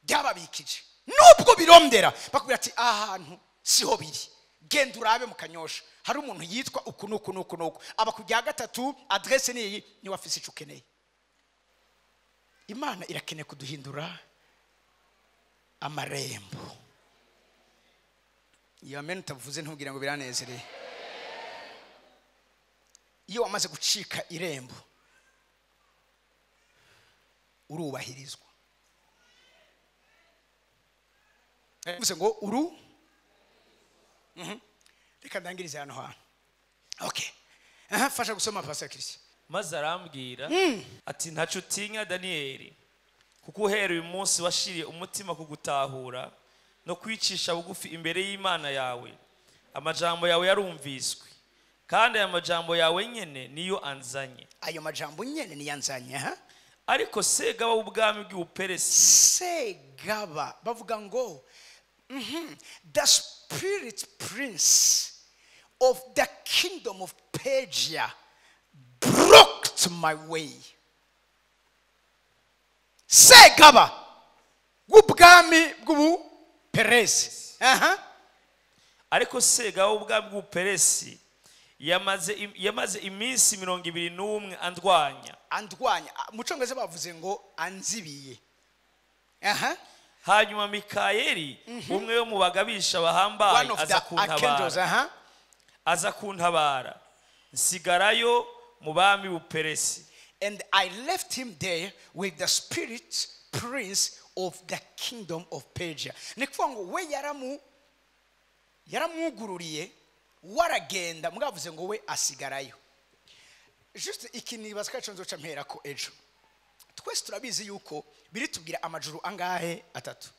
byababikije nubwo birondera bakubwira ati ahantu siho biri genda urabe mu Kanyosha hari umuntu yitwa uku aba kujya gatatu adresse ni wafise ico ukeneye Imana irakeneye kuduhindura amarembo iyo amen tavuze ntugira ngo biranezere iyo wamaze gucika irembo urubahirizwa. Bivuze ngo reka ndangirize hano hantu. Okay. Fasha gusoma Pastor Christian.
Maze arambwira ati ntacu utinya Daniyeli, kuko uhereye uyu munsi washiriye umutima kugutahura no kwicisha bugufi imbere y'Imana yawe. Amajambo yawe yarumviswe, kandi aya majambo yawe nyene niyo anzanye.
Ayo majambo nyene niyo anzanye.
Ariko segaba w'ubwami bw'Ubuperesi,
segaba bavuga ngo the spirit prince of the kingdom of Persia blocked my way. Segaba w'ubwami bw'Ubuperesi.
Ariko segaba w'ubwami bw'Ubuperesi yamaze iminsi 21 andwanya.
Mu Cyongereza bavuze ngo anzibiye.
Hanyuma Mikayeli umwe wo mu bagabisha bahambaye aza kuntabara nsigarayo mu bami b'Ubuperesi.
And I left him there with the spirit prince of the kingdom of Persia. Nikuvuga ngo we yaramwugururiye waragenda, mwavuze ngo we asigarayo. Juste ikinibaza kacu nzoca mpera ko ejo. Twese turabizi yuko biri tubwira amajuru angahe atatu.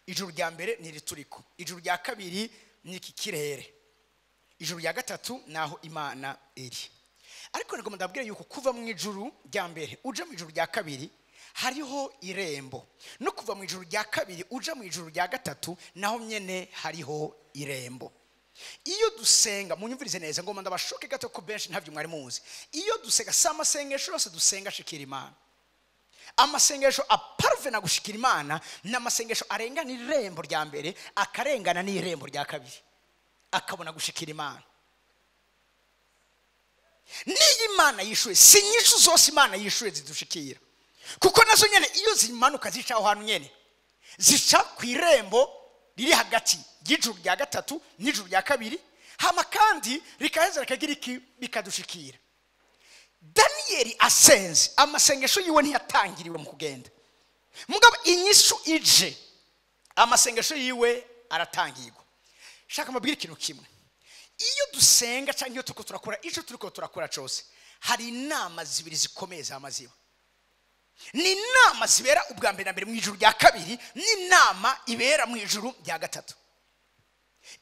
Ijuru rya mbere ni rituriko, ijuru rya kabiri ni iki kirere, ijuru rya gatatu naho Imana iri. Ariko niko ndabwira yuko kuva mu ijuru rya mbere uja mu ijuru rya kabiri hariho irembo, no kuva mu ijuru rya kabiri uja mu ijuru rya gatatu naho nyene hariho irembo. Iyo dusenga munyumvirize neza ngo ndabashoke gato ko benshi ntavyo mwari muzi. Iyo dusenga sama sengesho yose dusenga shikira Imana. Amasengesho aparve na gushikira Imana n'amasengesho arengana irembo rya mbere akarengana n'irembo rya kabiri akabona gushikira Imana. Ni Imana yishuye, si nyishu zose Imana yishuye zidushikira, kuko nazo nyene iyo zimanuka zicaho hanu nyene zica ku irembo riri hagati y'ijuru rya gatatu n'ijuru rya kabiri, hama kandi rikaheza rikagira iki bikadushikira. Daniyeli asenze amasengesho yiwe ntiyatangiriwe mu kugenda, mugabo inyishu ije amasengesho yiwe aratangirwa. Shaka mabwira ikintu kimwe, iyo dusenga cyangwa iyo tuko turakora ico turiko turakora cyose, hari inama zibiri zikomeye z'amaziba. Ni inama zibera ubwa mbere na mbere mu ijuru rya kabiri, ni inama ibera mu ijuru rya gatatu.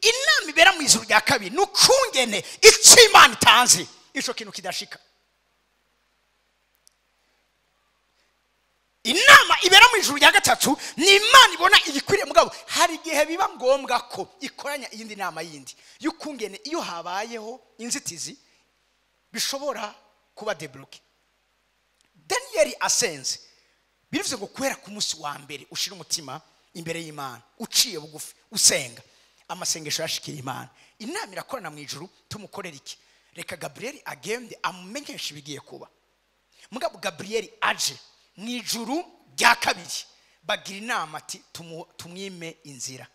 Inama ibera mu ijuru rya kabiri nukungene icyo Imana itanze ico kintu kidashika. Inama ibera mu ijuru rya gatatu ni Imana ibona igikwiriye, mugabo hari igihe biba ngombwa ko ikoranya iyindi nama yindi yukungene iyo habayeho inzitizi bishobora kuba debloke. Daniyeli asenze bivuze ngo kwera ku munsi wa mbere ushira umutima imbere y'Imana uciye bugufi usenga, amasengesho yashikira Imana. Inama irakorana mu ijuru, tumukorera iki? Reka Gabriel agende amumenyesha ibigiye kuba. Mugabo Gabriel aje mu ijuru rya kabiri bagira inama ati tumwime inzira.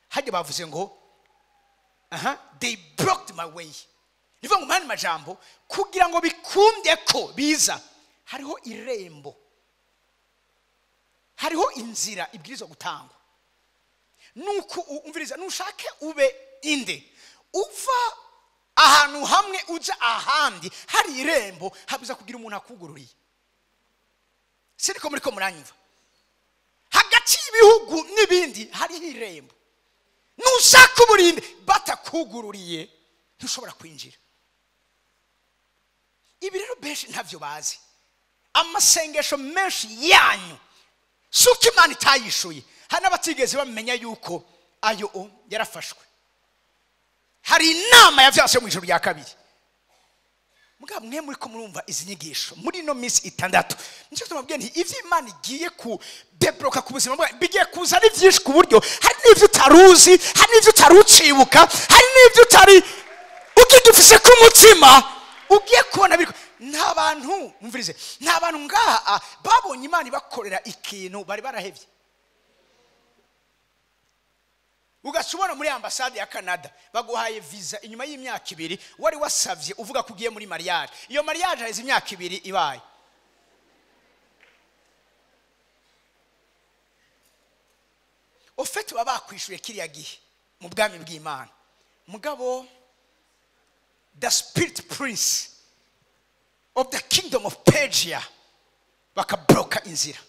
Hajye bavuze ngo they blocked my way. Nivuga ngo mani majambo kugira ngo bikunde ko biza hariho irembo, hariho inzira ibwirizwa gutangwa. Nuko umviriza nushake ube inde uva ahantu hamwe uja ahandi hari irembo habuza kugira umuntu akugururiye. Siriko muri ko muranyumva? Hagati y'ibihugu n'ibindi hari irembo, nushaka uburinde batakugururiye ntushobora kwinjira. Ibi rero benshi ntavyo bazi. Amasengesho menshi yanyu suko Imana itayishuye, hana batigeze bamenya yuko ayo yarafashwe. Hari inama yavyase mu ijuru rya kabiri. Mugabo mwe muri ko murumva izi nyigisho muri no minsi 6 nicyo tumabwiye nti ivyo Imana igiye ku debloka ku buzima bwawe bigiye kuza ari vyinshi ku buryo hari n'ivyo utaruzi, hari n'ivyo utarucibuka, hari n'ivyo utari ukidufise ku mutima ugiye kubona biko. Nta bantu mumvirize, nta bantu ngaha babonye Imana ibakorera ikintu bari barahevye. Ugashobora muri ambassade ya Canada baguhaye visa inyuma y'imyaka 2 wari wasavye uvuga kugiye muri mariage. Iyo mariage haize imyaka 2 ibaye. ofete baba bakwishuye kiriya gihe mu bwami bw'Imana mugabo the spirit prince of the kingdom of Persia bakabroka inzira.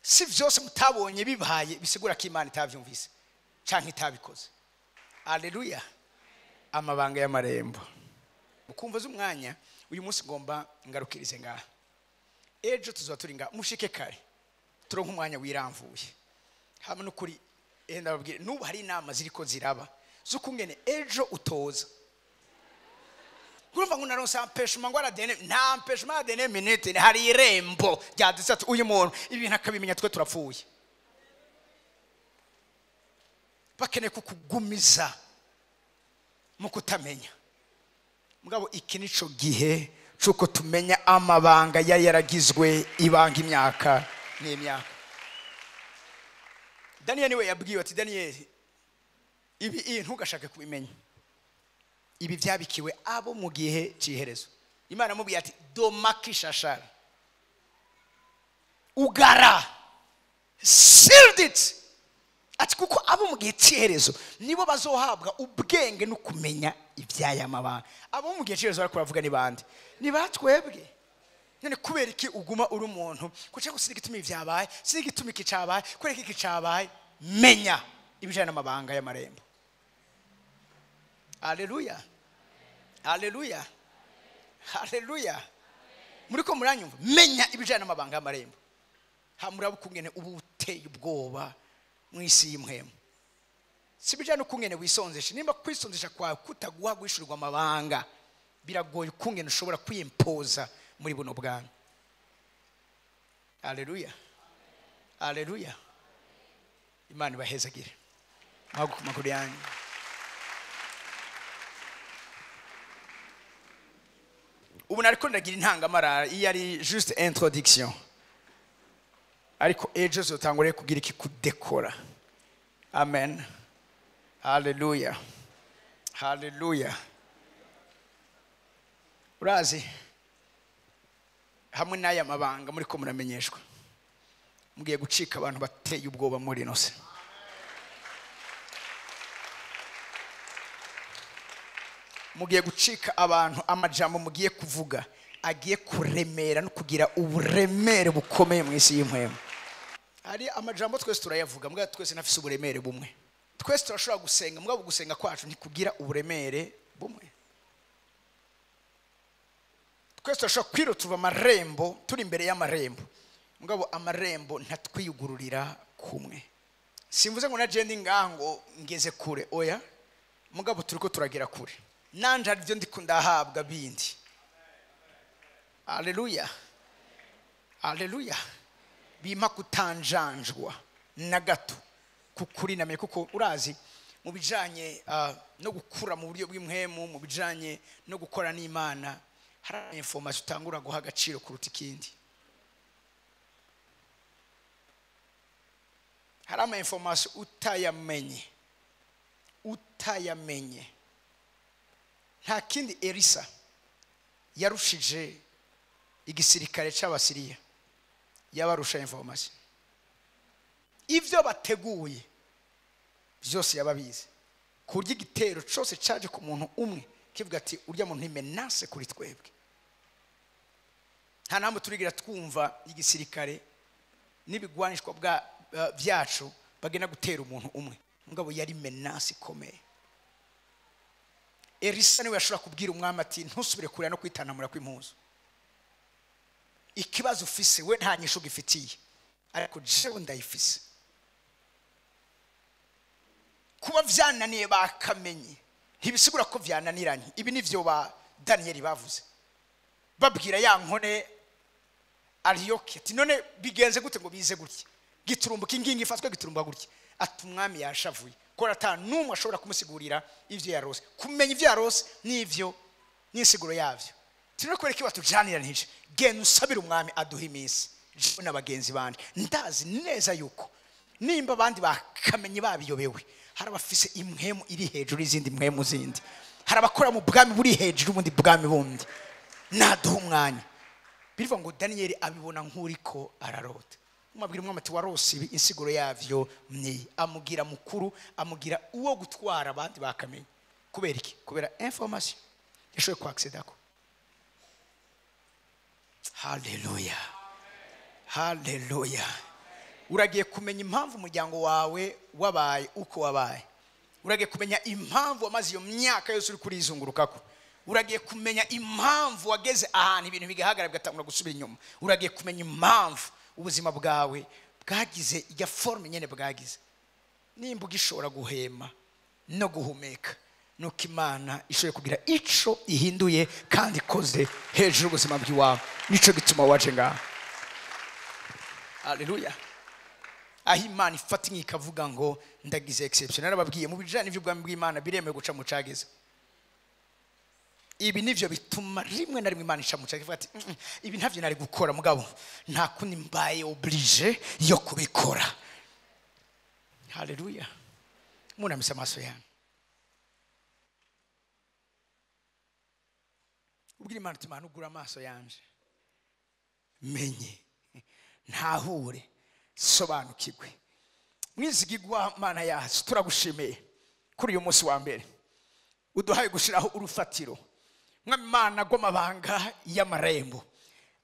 Si vyose mutabonye bibaye bisigura ko Imana itavyumvise canke itabikoze. Haleluya. Amabanga y'amarembo. Mukumva z'umwanya uyu munsi ngomba ngarukirize ngaha. Ejo tuzoba turi ngaha mushike kare. Turonka umwanya wiramvuye. Hamwe no kuri ndababwira nubu hari inama ziriko ziraba zukungene ejo utoza. Kurumva ngo naronsa empêchement ngo aradene nta empêchement adene minute hari irembo ryadisatu uyu muntu ibintu akabimenya twe turapfuye. Bakene kukugumiza mu kutamenya. Mugabo iki nico gihe cuko tumenya amabanga yari yaragizwe ibanga imyaka n'imyaka. Daniel niwe yabwiwe ati Daniel ibi ntugashake kubimenya. Ibi byabikiwe abo mu gihe ciherezo. Imana mubwiye ati domakishashara ugara sealed it ati kuko abo mu gihe ciherezo nibo bazohabwa ubwenge no kumenya ibyaya mabanga. Abo mu gihe ciherezo bariko bavuga ni bande? Ni batwebwe. None kubera iki uguma uri umuntu kuca gusiriga itumi byabaye siriga itumi kicabaye kwereka iki cabaye menya ibijana n'amabanga y'amarembo. Haleluya. Haleluya. Haleluya. Muriko muranyumva menya ibijana n'amabanga y'amarembo. Hamurabo kungene ubu uteye ubwoba mwisi y'imhemu. Sibijana kungene wisonzesha nimba kwisonzesha kwa kutaguha guhishurirwa amabanga biragoye kungene ushobora kwimpoza muri buno bwami. Haleluya. Haleluya. Imana ibahezagire. Makuru yanyu. Ubu nariko ndagira intangamarara iyi ari juste introduction. Ariko ejo zotangure kugira iki kudekora. Amen. Haleluya. Haleluya. Urazi hamwe n'aya mabanga muri ko muramenyeshwa mugiye gucika abantu bateye ubwoba muri nose. Mugiye gucika abantu amajambo mugiye kuvuga agiye kuremera no kugira uburemere bukomeye mu isi y'imhemu. Hari amajambo twese turayavuga mbwa twese nafise uburemere bumwe. Twese turashobora gusenga mbwa gusenga kwacu ntikugira uburemere bumwe. Twese turashobora kwirotuva amarembo turi imbere y'amarembo mugabo amarembo ntatwiyugururira kumwe. Simvuze ngo na jendi ngango ngeze kure oya mugabo turiko turagira kure. Nanje ari byo ndikundahabwa bindi. Haleluya. Haleluya. Bima kutanjanjwa na gato kukuri namenye kuko urazi mu bijanye no gukura mu buryo bw'imhemu mu bijanye no gukora n'Imana hari information utangura guha agaciro kuruta ikindi. Hari ama information utayamenye nta kindi Elisa yarushije igisirikare c'Abasiriya yabarusha information. Ivyo bateguye byose yababizi kurya igitero cyose caje ku muntu umwe kivuga ati urya muntu imenase kuri twebwe. Nta namwe turigira twumva igisirikare n'ibigwanishwa byacu bagena gutera umuntu umwe mugabo yari menase ikomeye. Elisa niwe yashobora kubwira umwami ati ntusubire kurira no kwitanamura kw'impuzu. Ikibazo ufise we nta nyisho gifitiye ariko jewe ndayifise. Kuba vyananiye bakamenye ntibisigura ko vyananiranye. Ibi nivyo ba Daniel bavuze babwira ya nkone Ariyoke ati none bigenze gute ngo bize gutya giturumbuka ingingi ifatwe giturumba gutya ati umwami yashavuye ko numwe ashobora kumusigurira ivyo yarose. Kumenya ivyo yarose nivyo n'insiguro yavyo tino kwereka batujaniranyije genda usabira umwami aduha iminsi je n'abagenzi bandi ndazi neza yuko nimba abandi bakamenye babiyobewe hari abafise imhemu iri hejuru izindi mhemu zindi hari abakora mu bwami buri hejuru ubundi bwami bundi naduha umwanya birivuga ngo Daniyeli abibona nk'uriko ararota. Umabwira umwami ati warose ibi, insiguro yavyo ni amugira mukuru, amugira uwo gutwara abandi bakamenya. Kubera iki? Kubera information yashoboye kwaccedako. Hallelujah, hallelujah. Uragiye kumenya impamvu umuryango wawe wabaye uko wabaye. Uragiye kumenya impamvu wamaze iyo myaka yose uri kurizungurukako. Uragiye kumenya impamvu wageze ahantu ibintu bigahagarara bigatangura gusubira inyuma. Uragiye kumenya impamvu ubuzima bwawe bwagize ijya forme nyene bwagize. Nimba ugishobora guhema no guhumeka, nuko Imana ishoboye kugira ico ihinduye kandi ikoze hejuru ubuzima bw'iwawe. Nico gituma waje ngaha. Hallelujah. Aho Imana ifata ikavuga ngo ndagize exception. Narababwiye mu bijanye n'ubwami bw'Imana biremewe guca mu cageze. Ibi nivyo bituma rimwe na rimwe Imana isha mu cageze ati ibi ntavyo nari gukora mugabo nta kundi mbaye oblige yo kubikora. Hallelujah. Munamisa amaso yanyu. Ubwira Imana ati Imana ugura amaso yanje menye ntahure sobanukirwe. Mwizigirwa Mana yacu turagushimiye kuri uyu munsi wa mbere uduhaye gushiraho urufatiro mwami Mana gw'amabanga y'amarembo,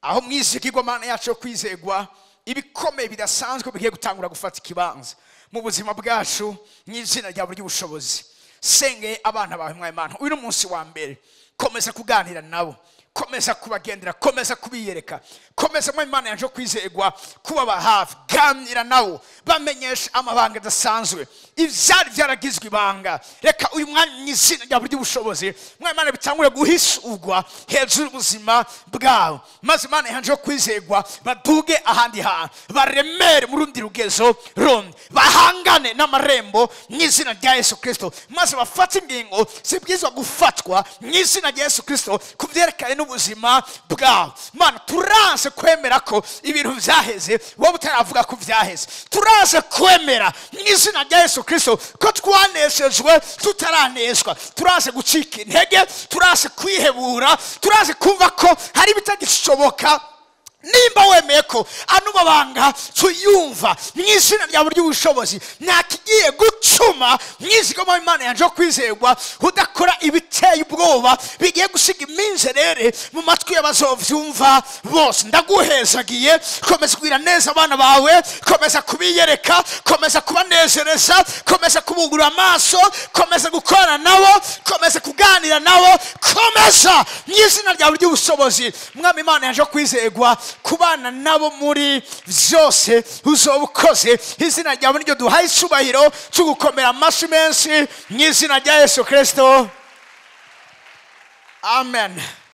aho mwizigirwa Mana yacu yo kwizegwa ibikomeye bidasanzwe bigiye gutangura gufata ikibanza mu buzima bwacu n'izina rya buri ubushobozi. Senge abana bawe mwami Mana uyu munsi wa mbere, komeza kuganira nabo, komeza kubagendera, komeza kubiyereka, komeza mwami Mana yaje kwizegwa kuba hafi, ganira nabo bamenyesha amabanga adasanzwe ivyari byaragizwe ibanga. Reka uyu mwanya n'izina rya buri ubushobozi mwami Mana bitangure guhishurwa hejuru ubuzima bwawe, maze Mana yaje kwizegwa baduge ahandi hantu, baremere mu rundi rugezo rundi, bahangane n'amarembo n'izina rya Yesu Kristo, maze bafate ingingo zibwizwa gufatwa n'izina rya Yesu Kristo kubyerekanye n'ubuzima bwawe. Mana turanse kwemera ko ibintu vyaheze wowe utaravuga ko vyaheze. Turanse kwemera n'izina rya Yesu Kristo ko twaneshejwe tutaraneshwa. Turanse gucika intege, turanse kwihebura, turanse kumva ko hari bitagishoboka. Nimba wemeye ko anubabanga tuyumva mw'izina rya buryo ubushobozi nakigiye gucuma mwizigo mu Imana yanje kwizegwa, udakora ibiteye ubwoba bigiye gusiga iminzerere mu matwi y'abazovyumva bose. Ndaguhezagiye, komeza kugira neza abana bawe, komeza kubiyereka, komeza kubanezereza, komeza kubugura amaso, komeza gukorana nabo, komeza kuganira nabo, komeza mw'izina rya buryo ubushobozi mwami Imana yanje kwizegwa kubana nabo muri vyose uzobukoze. Izina ryawe niryo duhaye isubahiro cyo gukomera amashi menshi mw'izina rya Yesu Kristo. Amen.